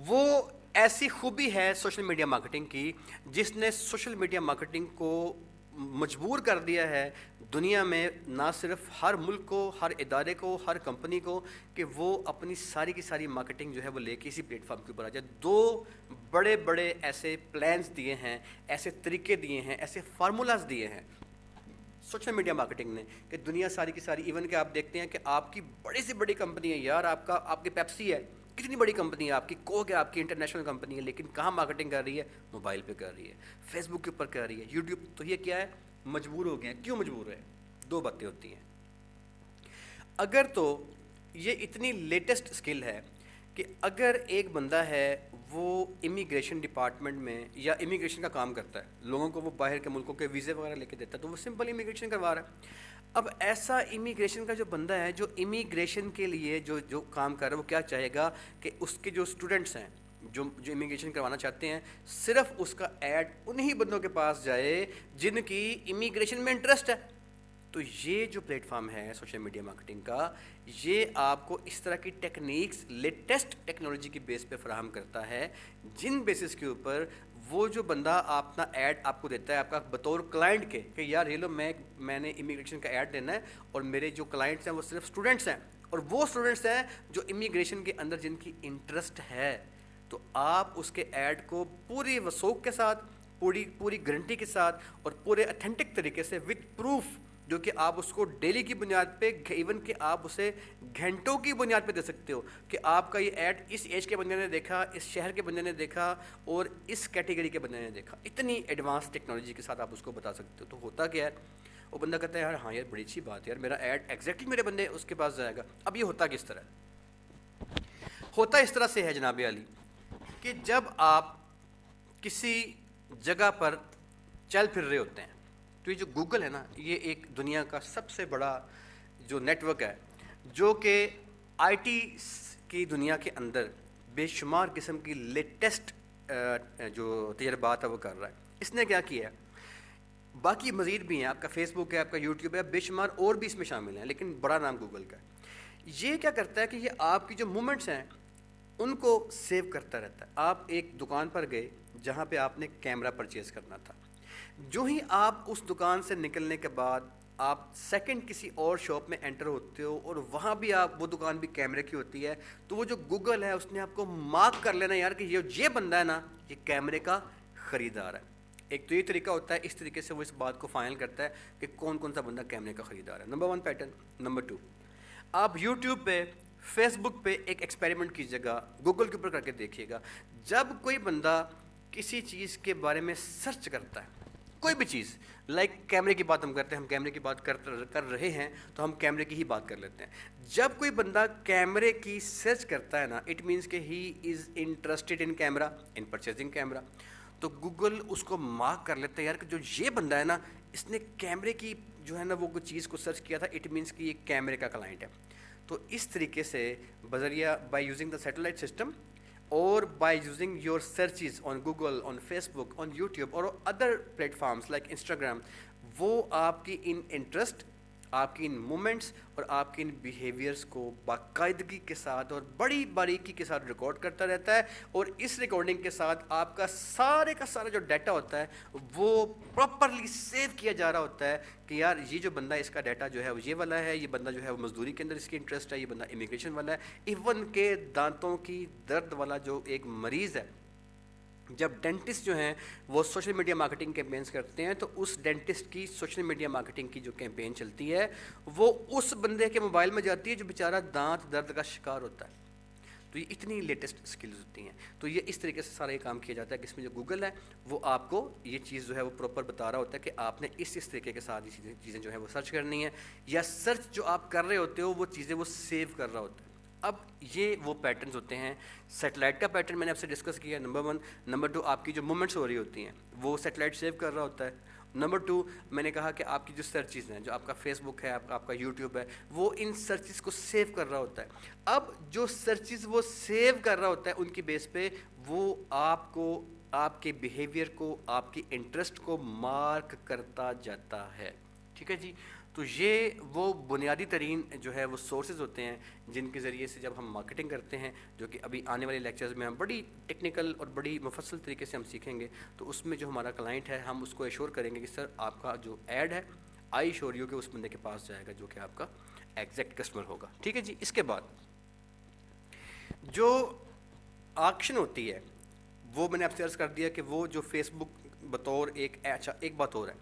وہ ایسی خوبی ہے سوشل میڈیا مارکیٹنگ کی جس نے سوشل میڈیا مارکیٹنگ کو مجبور کر دیا ہے دنیا میں، نہ صرف ہر ملک کو، ہر ادارے کو، ہر کمپنی کو، کہ وہ اپنی ساری کی ساری مارکیٹنگ جو ہے وہ لے کے اسی پلیٹ فارم کے اوپر آ جائے. 2 بڑے بڑے ایسے پلانز دیے ہیں، ایسے طریقے دیے ہیں، ایسے فارمولاز دیے ہیں سوشل میڈیا مارکیٹنگ نے کہ دنیا ساری کی ساری، ایون کہ آپ دیکھتے ہیں کہ آپ کی بڑی سے بڑی کمپنی ہے یار، آپ کی پیپسی ہے، کتنی بڑی کمپنی ہے، آپ کی کوک ہے، آپ کی انٹرنیشنل کمپنی ہے، لیکن کہاں مارکیٹنگ کر رہی ہے؟ موبائل پہ کر رہی ہے، فیس بک کے اوپر کر رہی ہے، یوٹیوب. تو یہ کیا ہے؟ مجبور ہو گئے ہیں. کیوں مجبور ہے؟ 2 باتیں ہوتی ہیں. اگر تو یہ اتنی لیٹسٹ اسکل ہے کہ اگر ایک بندہ ہے وہ امیگریشن ڈپارٹمنٹ میں یا امیگریشن کا کام کرتا ہے، لوگوں کو وہ باہر کے ملکوں کے ویزے وغیرہ لے کے دیتا ہے، تو وہ سمپل امیگریشن کروا رہا ہے. اب ایسا امیگریشن کا جو بندہ ہے جو امیگریشن کے لیے جو کام کر رہا ہے، وہ کیا چاہے گا کہ اس کے جو اسٹوڈنٹس ہیں جو امیگریشن کروانا چاہتے ہیں، صرف اس کا ایڈ انہی بندوں کے پاس جائے جن کی امیگریشن میں انٹرسٹ ہے. تو یہ جو پلیٹ فارم ہے سوشل میڈیا مارکیٹنگ کا، یہ آپ کو اس طرح کی ٹیکنیکس لیٹسٹ ٹیکنالوجی کی بیس پہ فراہم کرتا ہے، جن بیسس کے اوپر وہ جو بندہ اپنا ایڈ آپ کو دیتا ہے آپ کا بطور کلائنٹ کے، کہ یار یہ لو میں نے امیگریشن کا ایڈ دینا ہے اور میرے جو کلائنٹس ہیں وہ صرف اسٹوڈنٹس ہیں، اور وہ اسٹوڈنٹس ہیں جو امیگریشن کے اندر جن کی انٹرسٹ ہے، تو آپ اس کے ایڈ کو پوری وثوق کے ساتھ، پوری گارنٹی کے ساتھ اور پورے اتھینٹک طریقے سے وتھ پروف، جو کہ آپ اس کو ڈیلی کی بنیاد پہ، ایون کہ آپ اسے گھنٹوں کی بنیاد پہ دے سکتے ہو کہ آپ کا یہ ایڈ اس ایج کے بندے نے دیکھا، اس شہر کے بندے نے دیکھا اور اس کیٹیگری کے بندے نے دیکھا. اتنی ایڈوانس ٹیکنالوجی کے ساتھ آپ اس کو بتا سکتے ہو. تو ہوتا کیا ہے، وہ بندہ کہتا ہے یار ہاں یار بڑی اچھی بات ہے یار، میرا ایڈ ایگزیکٹلی میرے بندے اس کے پاس جائے گا. اب یہ ہوتا کس طرح ہے؟ ہوتا اس طرح سے ہے جناب علی کہ جب آپ کسی جگہ پر چل پھر رہے ہوتے ہیں، تو یہ جو گوگل ہے نا، یہ ایک دنیا کا سب سے بڑا جو نیٹ ورک ہے، جو کہ آئی ٹی کی دنیا کے اندر بے شمار قسم کی لیٹسٹ جو تجربات ہے وہ کر رہا ہے. اس نے کیا کیا ہے، باقی مزید بھی ہیں، آپ کا فیس بک ہے، آپ کا یوٹیوب ہے، بے شمار اور بھی اس میں شامل ہیں، لیکن بڑا نام گوگل کا ہے. یہ کیا کرتا ہے کہ یہ آپ کی جو مومنٹس ہیں ان کو سیو کرتا رہتا ہے. آپ ایک دکان پر گئے جہاں پہ آپ نے کیمرہ پرچیز کرنا تھا، جو ہی آپ اس دکان سے نکلنے کے بعد آپ سیکنڈ کسی اور شاپ میں انٹر ہوتے ہو اور وہاں بھی وہ دکان بھی کیمرے کی ہوتی ہے، تو وہ جو گوگل ہے اس نے آپ کو مارک کر لینا یار کہ یہ بندہ ہے نا، یہ کیمرے کا خریدار ہے. ایک تو یہ طریقہ ہوتا ہے، اس طریقے سے وہ اس بات کو فائنل کرتا ہے کہ کون سا بندہ کیمرے کا خریدار ہے. Number 1 pattern. نمبر 2، آپ یوٹیوب پہ، فیس بک پہ ایک ایکسپیریمنٹ کیجیے گا، گوگل کے اوپر کر کے دیکھیے گا. جب کوئی بندہ کسی چیز کے بارے میں سرچ کرتا ہے، کوئی بھی چیز، لائک کیمرے کی بات ہم کرتے ہیں، ہم کیمرے کی بات کر رہے ہیں تو ہم کیمرے کی ہی بات کر لیتے ہیں. جب کوئی بندہ کیمرے کی سرچ کرتا ہے نا، اٹ مینس کہ he is interested in camera, in purchasing camera. تو گوگل اس کو مارک کر لیتا ہے یار کہ جو یہ بندہ ہے نا، اس نے کیمرے کی جو ہے نا وہ چیز کو سرچ کیا تھا، اٹ مینس کہ یہ کیمرے کا کلائنٹ ہے. تو اس طریقے سے بذریعہ by using the satellite system اور by using your searches on Google, on Facebook, on YouTube اور other platforms like Instagram, وہ آپ کی ان انٹرسٹ، آپ کی ان مومنٹس اور آپ کے ان بیہیویئرس کو باقاعدگی کے ساتھ اور بڑی باریکی کے ساتھ ریکارڈ کرتا رہتا ہے. اور اس ریکارڈنگ کے ساتھ آپ کا سارا جو ڈیٹا ہوتا ہے وہ پراپرلی سیو کیا جا رہا ہوتا ہے کہ یار یہ جو بندہ، اس کا ڈیٹا جو ہے وہ یہ والا ہے، یہ بندہ جو ہے وہ مزدوری کے اندر اس کی انٹرسٹ ہے، یہ بندہ امیگریشن والا ہے. ایون کہ دانتوں کی درد والا جو ایک مریض ہے، جب ڈینٹسٹ جو ہیں وہ سوشل میڈیا مارکیٹنگ کیمپینز کرتے ہیں، تو اس ڈینٹسٹ کی سوشل میڈیا مارکیٹنگ کی جو کیمپین چلتی ہے وہ اس بندے کے موبائل میں جاتی ہے جو بیچارہ دانت درد کا شکار ہوتا ہے. تو یہ اتنی لیٹسٹ سکلز ہوتی ہیں. تو یہ اس طریقے سے سارا یہ کام کیا جاتا ہے کہ اس میں جو گوگل ہے وہ آپ کو یہ چیز جو ہے وہ پراپر بتا رہا ہوتا ہے کہ آپ نے اس طریقے کے ساتھ یہ چیزیں جو ہے وہ سرچ کرنی ہے، یا سرچ جو آپ کر رہے ہوتے ہو وہ چیزیں وہ سیو کر رہا ہوتا ہے. اب یہ وہ پیٹرنز ہوتے ہیں. سیٹلائٹ کا پیٹرن میں نے آپ سے ڈسکس کیا، نمبر 1. نمبر 2، آپ کی جو مومنٹس ہو رہی ہوتی ہیں وہ سیٹلائٹ سیو کر رہا ہوتا ہے. نمبر 2، میں نے کہا کہ آپ کی جو سرچز ہیں، جو آپ کا فیس بک ہے، آپ کا یوٹیوب ہے، وہ ان سرچز کو سیو کر رہا ہوتا ہے. اب جو سرچز وہ سیو کر رہا ہوتا ہے ان کی بیس پہ وہ آپ کو، آپ کے بیہیویئر کو، آپ کی انٹرسٹ کو مارک کرتا جاتا ہے. ٹھیک ہے جی. تو یہ وہ بنیادی ترین جو ہے وہ سورسز ہوتے ہیں جن کے ذریعے سے جب ہم مارکیٹنگ کرتے ہیں، جو کہ ابھی آنے والے لیکچرز میں ہم بڑی ٹیکنیکل اور بڑی مفصل طریقے سے ہم سیکھیں گے. تو اس میں جو ہمارا کلائنٹ ہے ہم اس کو ایشور کریں گے کہ سر آپ کا جو ایڈ ہے آئی ایشور یو کہ اس بندے کے پاس جائے گا جو کہ آپ کا ایگزیکٹ کسٹمر ہوگا. ٹھیک ہے جی. اس کے بعد جو آکشن ہوتی ہے وہ میں نے آپ سے عرض کر دیا کہ وہ جو فیس بک بطور ایک بات اور ہے،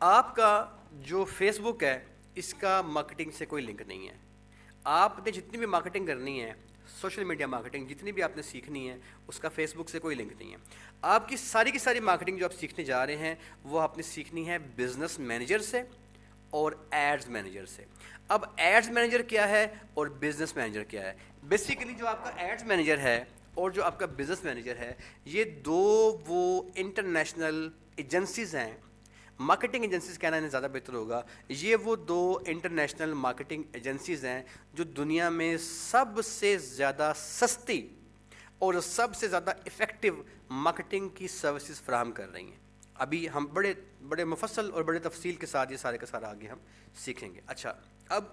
آپ کا جو فیس بک ہے اس کا مارکیٹنگ سے کوئی لنک نہیں ہے. آپ نے جتنی بھی مارکیٹنگ کرنی ہے، سوشل میڈیا مارکیٹنگ جتنی بھی آپ نے سیکھنی ہے، اس کا فیس بک سے کوئی لنک نہیں ہے. آپ کی ساری مارکیٹنگ جو آپ سیکھنے جا رہے ہیں وہ آپ نے سیکھنی ہے بزنس مینیجر سے اور ایڈز مینیجر سے. اب ایڈز مینیجر کیا ہے اور بزنس مینیجر کیا ہے؟ بیسیکلی جو آپ کا ایڈز مینیجر ہے اور جو آپ کا بزنس مینیجر ہے یہ دو وہ انٹرنیشنل ایجنسیز ہیں. مارکیٹنگ ایجنسیز کہنا انہیں زیادہ بہتر ہوگا. یہ وہ دو انٹرنیشنل مارکیٹنگ ایجنسیز ہیں جو دنیا میں سب سے زیادہ سستی اور سب سے زیادہ افیکٹو مارکیٹنگ کی سروسز فراہم کر رہی ہیں. ابھی ہم بڑے مفصل اور بڑے تفصیل کے ساتھ یہ سارے کا سارا آگے ہم سیکھیں گے. اچھا، اب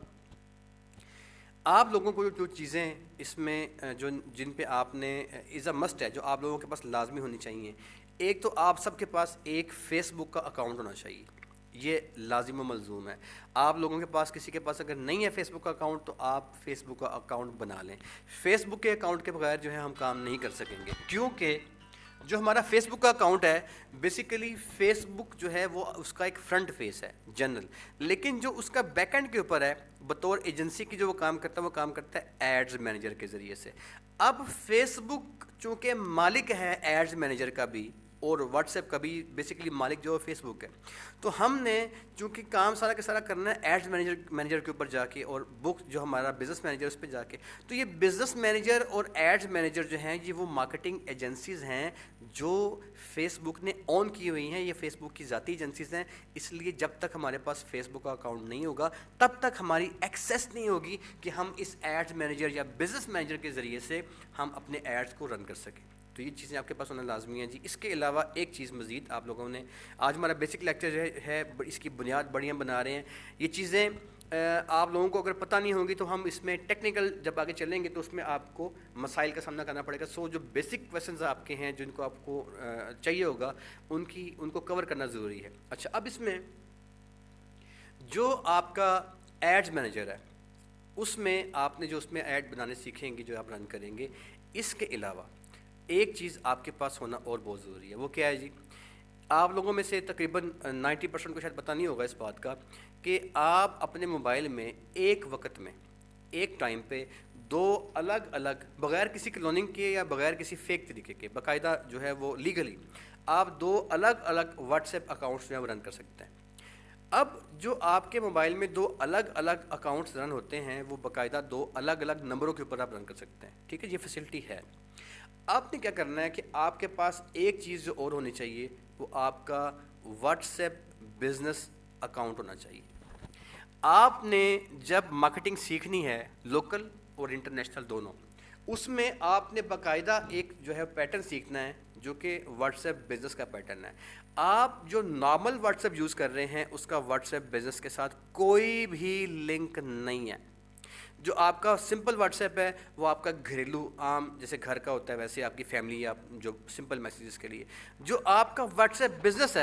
آپ لوگوں کو جو چیزیں اس میں جن پہ آپ نے از اے مسٹ ہے، جو آپ لوگوں کے پاس لازمی ہونی چاہیے، ایک تو آپ سب کے پاس ایک فیس بک کا اکاؤنٹ ہونا چاہیے. یہ لازم و ملزوم ہے. آپ لوگوں کے پاس کسی کے پاس اگر نہیں ہے فیس بک کا اکاؤنٹ تو آپ فیس بک کا اکاؤنٹ بنا لیں. فیس بک کے اکاؤنٹ کے بغیر جو ہے ہم کام نہیں کر سکیں گے، کیونکہ جو ہمارا فیس بک کا اکاؤنٹ ہے بیسیکلی فیس بک جو ہے وہ اس کا ایک فرنٹ فیس ہے جنرل، لیکن جو اس کا بیک اینڈ کے اوپر ہے بطور ایجنسی کی جو وہ کام کرتا ہے ایڈز مینیجر کے ذریعے سے. اب فیس بک چونکہ مالک ہے ایڈز مینیجر کا بھی اور واٹس ایپ کا بھی، بیسیکلی مالک جو فیس بک ہے، تو ہم نے چونکہ کام سارا کا سارا کرنا ہے ایڈز مینیجر کے اوپر جا کے اور بک جو ہمارا بزنس مینیجر اس پہ جا کے، تو یہ بزنس مینیجر اور ایڈز مینیجر جو ہیں یہ وہ مارکیٹنگ ایجنسیز ہیں جو فیس بک نے آن کی ہوئی ہیں. یہ فیس بک کی ذاتی ایجنسیز ہیں، اس لیے جب تک ہمارے پاس فیس بک کا اکاؤنٹ نہیں ہوگا تب تک ہماری ایکسیس نہیں ہوگی کہ ہم اس ایڈز مینیجر یا بزنس مینیجر کے ذریعے سے ہم اپنے ایڈز کو رن کر سکیں. تو یہ چیزیں آپ کے پاس ہونا لازمی ہیں جی. اس کے علاوہ ایک چیز مزید آپ لوگوں نے، آج ہمارا بیسک لیکچر جو ہے اس کی بنیاد بڑی ہم بنا رہے ہیں. یہ چیزیں آپ لوگوں کو اگر پتہ نہیں ہوں گی تو ہم اس میں ٹیکنیکل جب آگے چلیں گے تو اس میں آپ کو مسائل کا سامنا کرنا پڑے گا. سو جو بیسک کویشچنز آپ کے ہیں جن کو آپ کو چاہیے ہوگا ان کو کور کرنا ضروری ہے. اچھا، اب اس میں جو آپ کا ایڈز مینیجر ہے اس میں آپ نے جو اس میں ایڈ بنانے سیکھیں گے جو آپ رن کریں گے، اس کے علاوہ ایک چیز آپ کے پاس ہونا اور بہت ضروری ہے. وہ کیا ہے جی؟ آپ لوگوں میں سے تقریباً 90% کو شاید پتہ نہیں ہوگا اس بات کا کہ آپ اپنے موبائل میں ایک وقت میں ایک ٹائم پہ دو الگ الگ بغیر کسی کلوننگ کے یا بغیر کسی فیک طریقے کے باقاعدہ جو ہے وہ لیگلی آپ دو الگ الگ واٹس ایپ اکاؤنٹس جو ہے وہ رن کر سکتے ہیں. اب جو آپ کے موبائل میں دو الگ الگ اکاؤنٹس رن ہوتے ہیں وہ باقاعدہ دو الگ الگ نمبروں کے اوپر آپ رن کر سکتے ہیں. ٹھیک ہے، یہ فیسلٹی ہے. آپ نے کیا کرنا ہے کہ آپ کے پاس ایک چیز جو اور ہونی چاہیے وہ آپ کا واٹس ایپ بزنس اکاؤنٹ ہونا چاہیے. آپ نے جب مارکیٹنگ سیکھنی ہے لوکل اور انٹرنیشنل دونوں، اس میں آپ نے باقاعدہ ایک جو ہے پیٹرن سیکھنا ہے جو کہ واٹس ایپ بزنس کا پیٹرن ہے. آپ جو نارمل واٹس ایپ یوز کر رہے ہیں اس کا واٹس ایپ بزنس کے ساتھ کوئی بھی لنک نہیں ہے. جو آپ کا سمپل واٹس ایپ ہے وہ آپ کا گھریلو عام جیسے گھر کا ہوتا ہے ویسے آپ کی فیملی یا جو سمپل میسیجز کے لیے. جو آپ کا واٹس ایپ بزنس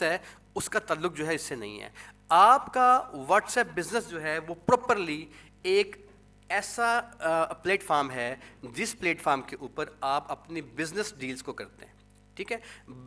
ہے اس کا تعلق جو ہے اس سے نہیں ہے. آپ کا واٹس ایپ بزنس جو ہے وہ پراپرلی ایک ایسا پلیٹ فارم ہے جس پلیٹ فارم کے اوپر آپ اپنی بزنس ڈیلز کو کرتے ہیں. ٹھیک ہے،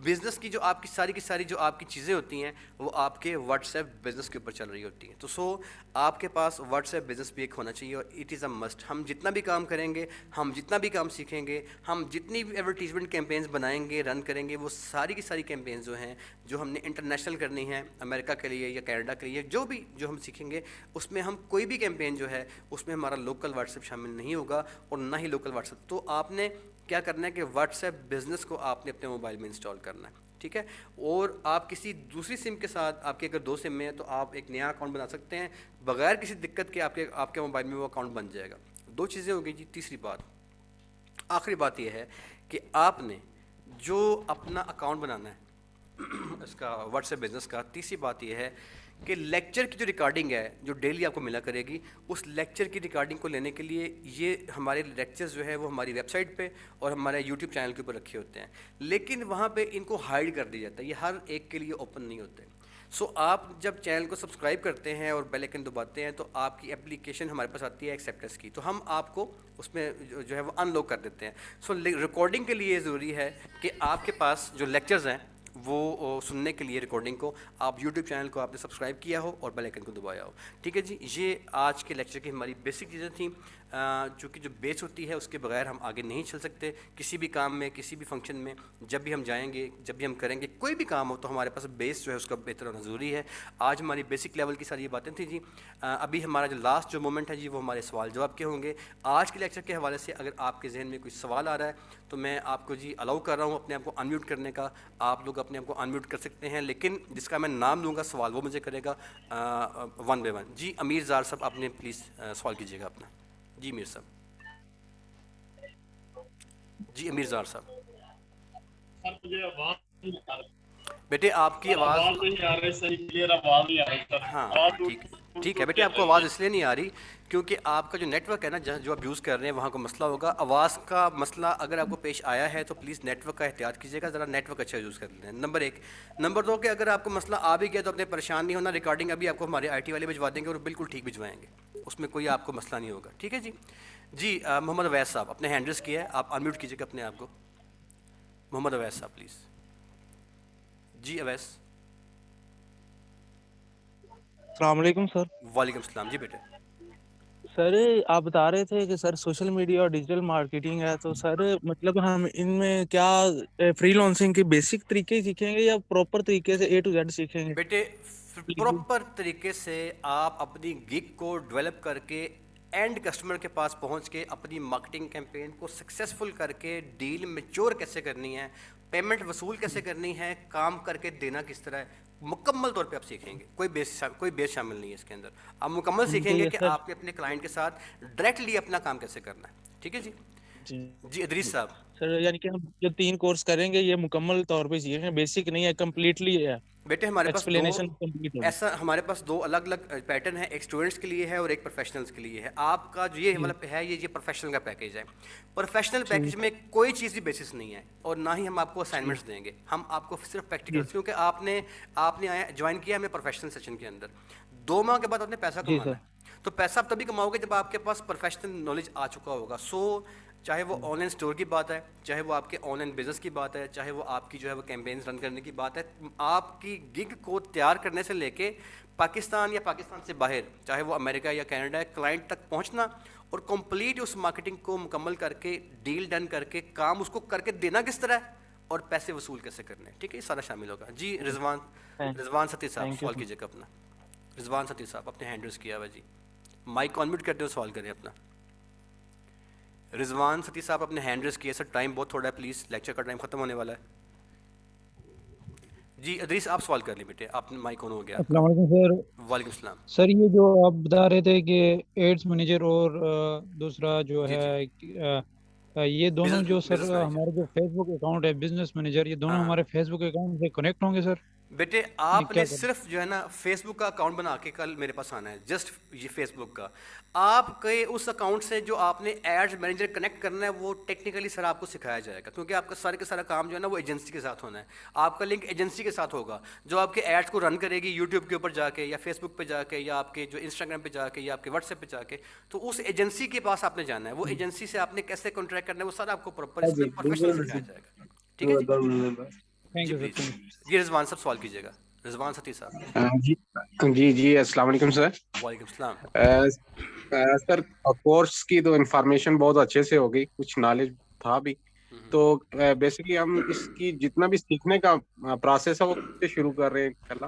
بزنس کی جو آپ کی ساری جو آپ کی چیزیں ہوتی ہیں وہ آپ کے واٹس ایپ بزنس کے اوپر چل رہی ہوتی ہیں. تو آپ کے پاس واٹس ایپ بزنس بھی ایک ہونا چاہیے اور اٹ از اے مسٹ. ہم جتنا بھی کام کریں گے، ہم جتنا بھی کام سیکھیں گے، ہم جتنی بھی ایڈورٹیزمنٹ کیمپینز بنائیں گے رن کریں گے، وہ ساری کی ساری کیمپینز جو ہیں جو ہم نے انٹرنیشنل کرنی ہے امریکہ کے لیے یا کینیڈا کے لیے، جو ہم سیکھیں گے اس میں ہم کوئی بھی کیمپین جو ہے اس میں ہمارا لوکل واٹس ایپ شامل نہیں ہوگا اور نہ ہی لوکل واٹس ایپ. تو آپ نے کیا کرنا ہے کہ واٹس ایپ بزنس کو آپ نے اپنے موبائل میں انسٹال کرنا ہے. ٹھیک ہے، اور آپ کسی دوسری سم کے ساتھ، آپ کے اگر دو سم میں ہیں تو آپ ایک نیا اکاؤنٹ بنا سکتے ہیں بغیر کسی دقت کے. آپ کے موبائل میں وہ اکاؤنٹ بن جائے گا. دو چیزیں ہو گئی جی. تیسری بات، آخری بات یہ ہے کہ آپ نے جو اپنا اکاؤنٹ بنانا ہے اس کا واٹس ایپ بزنس کا، تیسری بات یہ ہے کہ لیکچر کی جو ریکارڈنگ ہے جو ڈیلی آپ کو ملا کرے گی، اس لیکچر کی ریکارڈنگ کو لینے کے لیے یہ ہمارے لیکچرز جو ہے وہ ہماری ویب سائٹ پہ اور ہمارے یوٹیوب چینل کے اوپر رکھے ہوتے ہیں، لیکن وہاں پہ ان کو ہائیڈ کر دیا جاتا ہے. یہ ہر ایک کے لیے اوپن نہیں ہوتے. آپ جب چینل کو سبسکرائب کرتے ہیں اور بیل آئکن دباتے ہیں تو آپ کی اپلیکیشن ہمارے پاس آتی ہے ایکسیپٹنس کی، تو ہم آپ کو اس میں جو ہے وہ ان لوک کر دیتے ہیں. ریکارڈنگ کے لیے ضروری ہے کہ آپ کے پاس جو لیکچرز ہیں وہ سننے کے لیے ریکارڈنگ کو آپ یوٹیوب چینل کو آپ نے سبسکرائب کیا ہو اور بیل آئکن کو دبایا ہو. ٹھیک ہے جی, یہ آج کے لیکچر کی ہماری بیسک چیزیں تھیں. چونکہ جو بیس ہوتی ہے اس کے بغیر ہم آگے نہیں چل سکتے کسی بھی کام میں, کسی بھی فنکشن میں. جب بھی ہم جائیں گے, جب بھی ہم کریں گے کوئی بھی کام ہو, تو ہمارے پاس بیس جو ہے اس کا بہتر ہونا ضروری ہے. آج ہماری بیسک لیول کی ساری یہ باتیں تھیں جی. ابھی ہمارا جو لاسٹ جو مومنٹ ہے جی وہ ہمارے سوال جواب کے ہوں گے. آج کے لیکچر کے حوالے سے اگر آپ کے ذہن میں کوئی سوال آ رہا ہے تو میں آپ کو جی الاؤ کر رہا ہوں اپنے آپ کو انمیوٹ کرنے کا. آپ لوگ اپنے آپ کو انمیوٹ کر سکتے ہیں, لیکن جس کا میں نام لوں گا سوال وہ مجھے کرے گا ون بائی ون. جی امیر زار صاحب آپ نے پلیز سوال کیجیے گا اپنا. جی امیر صاحب. جی امیر زار صاحب. سر مجھے آواز نہیں آ رہی. بیٹے آپ کی سر آواز نہیں آ رہی, صحیح کلیئر آواز نہیں آ رہی سر. ہاں آواز ٹھیک ٹوٹ ٹھیک ہے ٹوٹ بیٹے, کے آپ آ کو رہی آواز ہے. اس لیے نہیں آ رہی کیونکہ آپ کا جو نیٹ ورک ہے نا, جو آپ یوز کر رہے ہیں وہاں کو مسئلہ ہوگا. آواز کا مسئلہ اگر آپ کو پیش آیا ہے تو پلیز نیٹ ورک کا احتیاط کیجیے گا, ذرا نیٹ ورک اچھا یوز کر لیں. نمبر ایک. نمبر دو کہ اگر آپ کو مسئلہ آ بھی گیا تو اپنے پریشان نہیں ہونا, ریکارڈنگ ابھی آپ کو ہمارے آئی ٹی والے بھجوا دیں گے اور بالکل ٹھیک بھجوائیں گے, اس میں کوئی آپ کو مسئلہ نہیں ہوگا. ٹھیک ہے جی. جی محمد اویس صاحب اپنے ہینڈ ریز کیا ہے, آپ انمیوٹ کیجیے گا اپنے آپ کو. محمد اویس صاحب پلیز. جی اویس. السلام علیکم سر. وعلیکم السلام. جی بیٹے. سر آپ بتا رہے تھے کہ سر سوشل میڈیا اور ڈیجیٹل مارکیٹنگ ہے, تو سر مطلب ہم ان میں کیا فری لانسنگ کے بیسک طریقے سیکھیں گے یا پراپر طریقے سے A to Z سیکھیں گے؟ بیٹے پراپر طریقے سے آپ اپنی گگ کو ڈیولپ کر کے اینڈ کسٹمر کے پاس پہنچ کے اپنی مارکیٹنگ کیمپین کو سکسیزفل کر کے ڈیل میچور کیسے کرنی ہے, پیمنٹ وصول کیسے کرنی ہے, کام کر کے دینا کس طرح ہے, مکمل طور پہ آپ سیکھیں گے. کوئی بیس شامل نہیں ہے اس کے اندر. آپ مکمل سیکھیں گے کہ سر آپ نے اپنے کلائنٹ کے ساتھ ڈائریکٹلی اپنا کام کیسے کرنا ہے. ٹھیک ہے جی. جی ادریس صاحب. سر یعنی کہ ہم جو 3 کورس کریں گے یہ مکمل طور پہ سیکھیں گے, بیسک نہیں ہے, کمپلیٹلی ہے. بیٹے ہمارے پاس دو ایکسپلینیشن کمپلیٹ ہوگی. ایسا ہمارے پاس دو الگ الگ پیٹرن ہے, ایک اسٹوڈنٹس کے لیے ہے اور ایک پروفیشنلس کے لیے ہے. آپ کا جو یہ جی مطلب ہے یہ پروفیشنل کا پیکیج ہے. پروفیشنل پیکیج ٹھیک میں کوئی چیز بھی بیسس نہیں ہے اور نہ ہی ہم آپ کو ٹھیک اسائنمنٹس دیں گے. ہم آپ کو صرف جی پریکٹیکل, کیونکہ آپ نے جوائن کیا ہمیں پروفیشنل سیشن کے اندر. 2 ماہ کے بعد آپ نے پیسہ جی کمانا سر. ہے, تو پیسہ آپ تبھی کماؤ گے جب آپ کے پاس پروفیشنل نالج آ چکا ہوگا. سو چاہے وہ آن لائن اسٹور کی بات ہے, چاہے وہ آپ کے آن لائن بزنس کی بات ہے, چاہے وہ آپ کی جو ہے وہ کیمپینز رن کرنے کی بات ہے, آپ کی گگ کو تیار کرنے سے لے کے پاکستان یا پاکستان سے باہر, چاہے وہ امریکہ یا کینیڈا ہے, کلائنٹ تک پہنچنا اور کمپلیٹ اس مارکیٹنگ کو مکمل کر کے ڈیل ڈن کر کے کام اس کو کر کے دینا کس طرح ہے اور پیسے وصول کیسے کرنے ہیں. ٹھیک ہے, یہ سارا شامل ہوگا. جی رضوان ستی صاحب تھینک یو سوال کیجیے گا اپنا. رضوان ستی صاحب اپنے ہینڈ ریز کیا ہوا جی, مائک آن میوٹ کرتے ہوئے سوال کریں اپنا. رضوان ستی صاحب اپنے ہینڈ ریز کیے. سر ٹائم بہت تھوڑا ہے, پلیز لیکچر کا ٹائم ختم ہونے والا ہے. جی ادریس آپ سوال کر لیں بیٹے, آپ مائک آن ہو گیا آپ کا. السلام علیکم سر. وعلیکم السلام. سر یہ جو آپ بتا رہے تھے کہ ایڈس مینیجر اور دوسرا جو جی جی ہے یہ دونوں جو سر بزنس مینیجر. ہمارے جو فیس بک اکاؤنٹ ہے بزنس مینیجر, یہ دونوں ہاں ہمارے فیس بک اکاؤنٹ سے کنیکٹ ہوں گے سر؟ بیٹے یہ آپ کیا نے کریں؟ صرف جو ہے نا فیس بک کا اکاؤنٹ بنا کے کل میرے پاس آنا ہے, جسٹ یہ فیس بک کا. آپ کے اس اکاؤنٹ سے جو آپ نے ایڈز مینیجر کنیکٹ کرنا ہے وہ ٹیکنیکلی سر آپ کو سکھایا جائے گا, کیونکہ آپ کا سارے کا سارا کام جو ہے نا وہ ایجنسی کے ساتھ ہونا ہے. آپ کا لنک ایجنسی کے ساتھ ہوگا جو آپ کے ایڈس کو رن کرے گی یوٹیوب کے اوپر جا کے یا فیس بک پہ جا کے یا آپ کے جو انسٹاگرام پہ جا کے یا آپ کے واٹس ایپ پہ جا کے. تو اس ایجنسی کے پاس آپ نے جانا ہے, وہ ایجنسی سے آپ نے کیسے کانٹریکٹ کرنا ہے وہ سارا آپ کو پراپر اس میں پروفیشنل سکھایا جائے گا. ٹھیک ہے جی. تھینک جی یو سر. پلیز. جی رضوان صاحب سوال کیجیے گا. رضوان ستی صاحب. جی السلام علیکم سر. وعلیکم السلام. سر کورس کی تو انفارمیشن بہت اچھے سے ہو گئی, کچھ نالج تھا بھی. تو بیسکلی ہم اس کی جتنا بھی سیکھنے کا پروسیس ہے وہ کیسے شروع کر رہے ہیں کرنا؟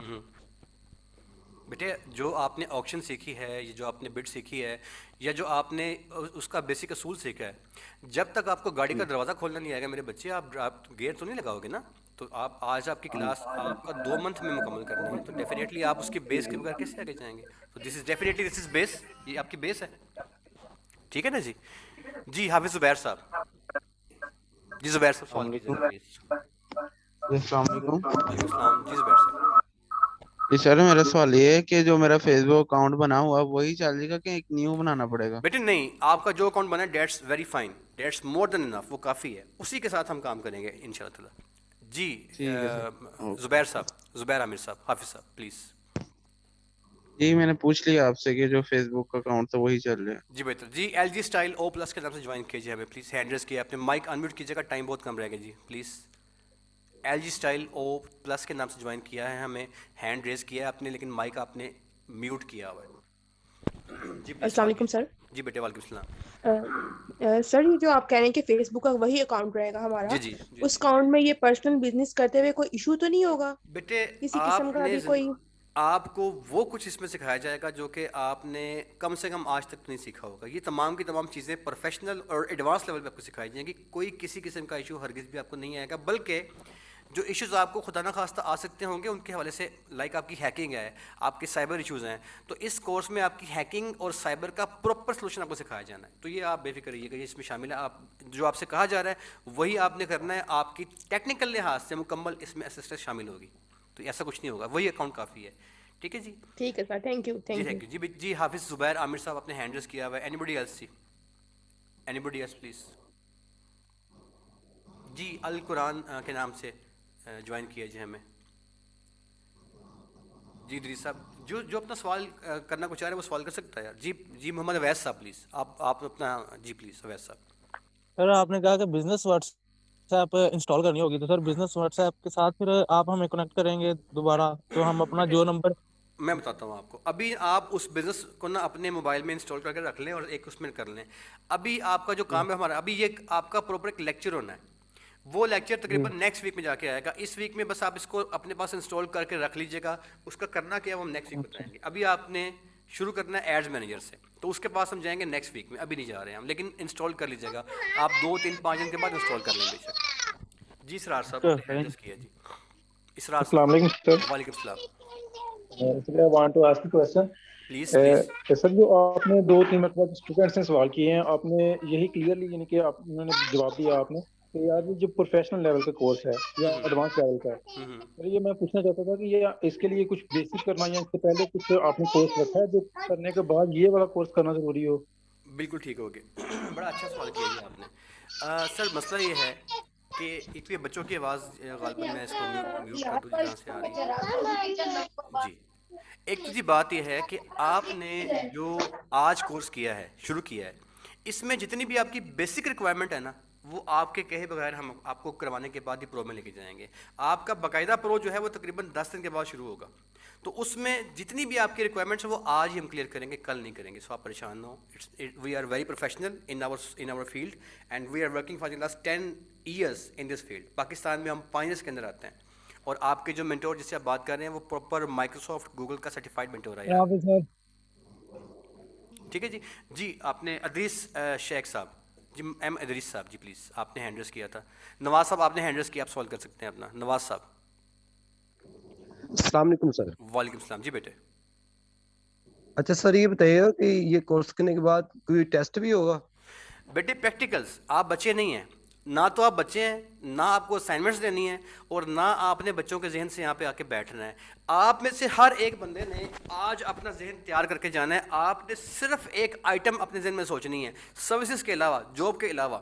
بیٹے جو آپ نے آکشن سیکھی ہے, یہ جو آپ نے بڈ سیکھی ہے, یا جو آپ نے اس کا بیسک اصول سیکھا ہے, جب تک آپ کو گاڑی کا دروازہ کھولنا نہیں آئے گا میرے بچے, آپ گیئر تو نہیں لگاؤ گے نا. تو آج آپ کی کلاس آپ کا 2 منتھ میں مکمل کرنی ہے, تو ڈیفینیٹلی آپ اس کے بیس کے بغیر کیسے آگے جائیں گے. تو دس از بیس, یہ آپ کی بیس ہے. ٹھیک ہے نا جی. جی حافظ زبیر صاحب. جی زبیر صاحب سوال کیجیے گا پلیز. السلام علیکم. وعلیکم السلام. جی زبیر صاحب. جی سر میرا سوال یہ ہے کہ جو میرا فیس بک اکاؤنٹ بنا ہوا وہی چلے گا کہ ایک نیو بنانا پڑے گا؟ بیٹے نہیں, آپ کا جو اکاؤنٹ بنا ہے that's very fine, that's more than enough, وہ کافی ہے, اسی کے ساتھ ہم کام کریں گے ان شاء اللہ تعالیٰ. جی ٹھیک ہے سر. زبیر صاحب, زبیر عامر صاحب, حافظ صاحب پلیز. جی میں نے پوچھ لیا آپ سے کہ جو فیس بک کا اکاؤنٹ تھا وہی چل رہا ہے. جی بہتر. جی L G stylo plus کے نام سے جوائن کیجیے ہمیں پلیز. ہینڈ ریز کیا, اپنے مائک انمیوٹ کیجیے گا, ٹائم بہت کم رہے گا جی please. L G stylo plus کے نام سے جوائن کیا ہے, ہمیں ہینڈ ریز کیا ہے آپ نے, لیکن مائک آپ نے میوٹ کیا ہوا ہے. جی السلام علیکم سر. جی بیٹے وعلیکم السلام. سر یہ جو آپ کہہ رہے ہیں کہ فیس بک کا وہی اکاؤنٹ رہے گا ہمارا, جی اس اکاؤنٹ میں یہ پرسنل بزنس کرتے ہوئے کوئی ایشو تو نہیں ہوگا بیٹے؟ کسی قسم کا ابھی کوئی؟ آپ کو وہ کچھ اس میں سکھایا جائے گا جو کہ آپ نے کم سے کم آج تک نہیں سیکھا ہوگا. یہ تمام کی تمام چیزیں پروفیشنل اور ایڈوانس لیول پہ آپ کو سکھائی جائیں گی. کوئی کسی قسم کا ایشو ہرگز بھی آپ کو نہیں آئے گا, بلکہ جو ایشوز آپ کو خدا نخواستہ آ سکتے ہوں گے ان کے حوالے سے, لائک آپ کی ہیکنگ ہے, آپ کے سائبر ایشوز ہیں, تو اس کورس میں آپ کی ہیکنگ اور سائبر کا پراپر سلوشن آپ کو سکھایا جانا ہے. تو یہ آپ بے فکر رہیے گا, یہ اس میں شامل ہے. آپ جو آپ سے کہا جا رہا ہے وہی آپ نے کرنا ہے. آپ کی ٹیکنیکل لحاظ سے مکمل اس میں اسسٹنس شامل ہوگی, تو ایسا کچھ نہیں ہوگا, وہی اکاؤنٹ کافی ہے. ٹھیک ہے جی, ٹھیک ہے سر, تھینک یو. جی حافظ زبیر عامر صاحب اپنے ہینڈ ریز کیا ہوا ہے. اینی بڈی ایلس جی, اینی بڈی ایلس پلیز. جی القرآن کے نام سے جوائن کیا جی ہمیں. جی ادریس صاحب, جو اپنا سوال کرنا کو چاہ رہے ہیں وہ سوال کر سکتا ہے یار. جی محمد اویس صاحب پلیز, آپ اپنا جی پلیز اویس صاحب. سر آپ نے کہا کہ بزنس واٹس ایپ انسٹال کرنی ہوگی, تو سر بزنس واٹس ایپ کے ساتھ پھر آپ ہمیں کنیکٹ کریں گے دوبارہ, تو ہم اپنا جو نمبر, میں بتاتا ہوں آپ کو. ابھی آپ اس بزنس کو نا اپنے موبائل میں انسٹال کر کے رکھ لیں اور ایک اس میں کر لیں. ابھی آپ کا جو کام ہے ہمارا, ابھی یہ آپ کا پراپر ایک لیکچر ہونا ہے. وہ لیکچر تقریباً نیکسٹ ویک میں جا کے آئے گا. اس ویک میں بس آپ اس کو اپنے پاس انسٹال کر کے رکھ لیجیے گا. اس کا کرنا کیا ہے وہ ہم نیکسٹ ویک بتائیں گے. ابھی آپ نے شروع کرنا ہے ایڈز مینیجر سے, تو اس کے پاس ہم جائیں گے نیکسٹ ویک میں. ابھی نہیں جا رہے ہیں ہم, لیکن انسٹال کر لیجیے گا آپ. 2-3-5 دن کے بعد انسٹال کر لیں بے شک. جی اسرار صاحب نے ہینڈ کیا. جی اسرار صاحب. السلام علیکم سر. وعلیکم السلام. I want to ask a question. Please sir جو آپ نے 2-3 مرتبہ اسٹوڈنٹ سے سوال کیے ہیں, آپ نے یہی کلیئرلی یعنی کہ انہوں نے جواب دیا آپ نے کہ یار جو پروفیشنل لیول کا کورس ہے یا ایڈوانس لیول کا ہے, یہ میں پوچھنا چاہتا تھا کہ یہ اس کے لیے کچھ بیسک کرنا یا اس سے پہلے کچھ آپ نے کورس رکھا ہے جو کرنے کے بعد یہ والا کورس کرنا ضروری ہو؟ بالکل ٹھیک ہو گیا, بڑا اچھا سوال کیا جی آپ نے. سر مسئلہ یہ ہے کہ ایک تو بچوں کی آواز غالباً میں اس کو میوٹ کر دوں جہاں سے آ رہی ہے. جی ایک تو جی بات یہ ہے کہ آپ نے جو آج کورس کیا ہے, شروع کیا ہے, اس میں جتنی بھی آپ کی بیسک ریکوائرمنٹ ہے نا, وہ آپ کے کہے بغیر ہم آپ کو کروانے کے بعد ہی پرو میں لے کے جائیں گے. آپ کا باقاعدہ پرو جو ہے وہ تقریباً 10 دن کے بعد شروع ہوگا. تو اس میں جتنی بھی آپ کی ریکوائرمنٹس ہیں وہ آج ہی ہم کلیئر کریں گے, کل نہیں کریں گے. سو آپ پریشان نہ ہو. We are very professional in our field and we are working for the last 10 years in this field. Pakistan میں ہم 5 ایئرس کے اندر آتے ہیں, اور آپ کے جو مینٹور جس سے آپ بات کر رہے ہیں وہ پراپر مائکروسافٹ گوگل کا سرٹیفائڈ مینٹور ہے. ٹھیک ہے جی. جی آپ نے ادریس شیخ صاحب, جی ایم ادریس صاحب, جی پلیز آپ نے ہینڈ ریز کیا تھا. نواز صاحب آپ نے ہینڈ ریز کیا, آپ سوال کر سکتے ہیں اپنا. نواز صاحب. السلام علیکم سر. وعلیکم السلام. جی بیٹے. اچھا سر یہ بتائیے کہ یہ کورس کرنے کے بعد کوئی ٹیسٹ بھی ہوگا؟ بیٹے پریکٹیکلز, آپ بچے نہیں ہیں, نہ تو آپ بچے ہیں, نہ آپ کو اسائنمنٹس دینی ہیں, اور نہ آپ نے بچوں کے ذہن سے یہاں پہ آ کے بیٹھنا ہے. آپ میں سے ہر ایک بندے نے آج اپنا ذہن تیار کر کے جانا ہے. آپ نے صرف ایک آئٹم اپنے ذہن میں سوچنی ہے, سروسز کے علاوہ, جاب کے علاوہ.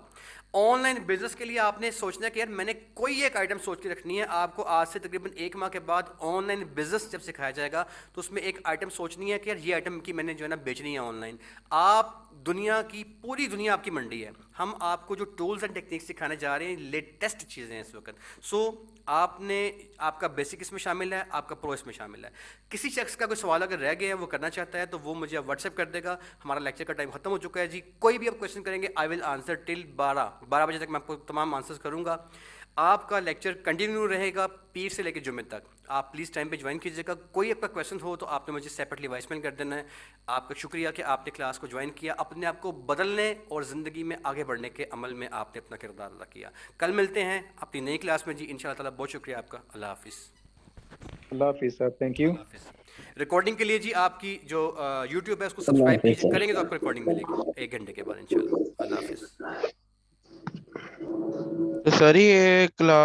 آن لائن بزنس کے لیے آپ نے سوچنا ہے کہ یار میں نے کوئی ایک آئٹم سوچ کے رکھنی ہے. آپ کو آج سے تقریباً 1 ماہ کے بعد آن لائن بزنس جب سکھایا جائے گا تو اس میں ایک آئٹم سوچنی ہے کہ یار یہ آئٹم کی میں نے جو ہے نا بیچنی ہے آن لائن. آپ دنیا کی پوری دنیا آپ کی منڈی ہے. ہم آپ کو جو ٹولز اینڈ ٹیکنیکس سکھانے جا رہے ہیں لیٹسٹ چیزیں ہیں اس وقت. سو آپ کا بیسک اس میں شامل ہے, آپ کا پرو اس میں شامل ہے. کسی شخص کا کوئی سوال اگر رہ گیا ہے وہ کرنا چاہتا ہے تو وہ مجھے واٹس ایپ کر دے گا. ہمارا لیکچر کا ٹائم ختم ہو چکا ہے جی. کوئی بھی آپ کویشچن کریں گے آئی ول آنسر ٹل 12 بجے تک میں آپ کو تمام آنسرز کروں گا. آپ کا لیکچر کنٹینیو رہے گا پیر سے لے کے جمعے تک. آپ پلیز ٹائم پہ جوائن کیجیے گا. کوئی آپ کا کویشچن ہو تو آپ نے مجھے سیپریٹلی وائس میل کر دینا ہے. آپ کا شکریہ کہ آپ نے کلاس کو جوائن کیا. اپنے آپ کو بدلنے اور زندگی میں آگے بڑھنے کے عمل میں آپ نے اپنا کردار ادا کیا. کل ملتے ہیں اپنی نئی کلاس میں جی ان شاء اللہ تعالیٰ. بہت شکریہ آپ کا. اللہ حافظ. اللہ حافظ سر, تھینک یو. اللہ حافظ. ریکارڈنگ کے لیے جی آپ کی جو یوٹیوب ہے اس کو سبسکرائب کیجیے, کریں گے تو آپ کو ریکارڈنگ ملے گی 1 گھنٹے کے بعد ان شاء اللہ. اللہ حافظ. تو سر یہ کلاس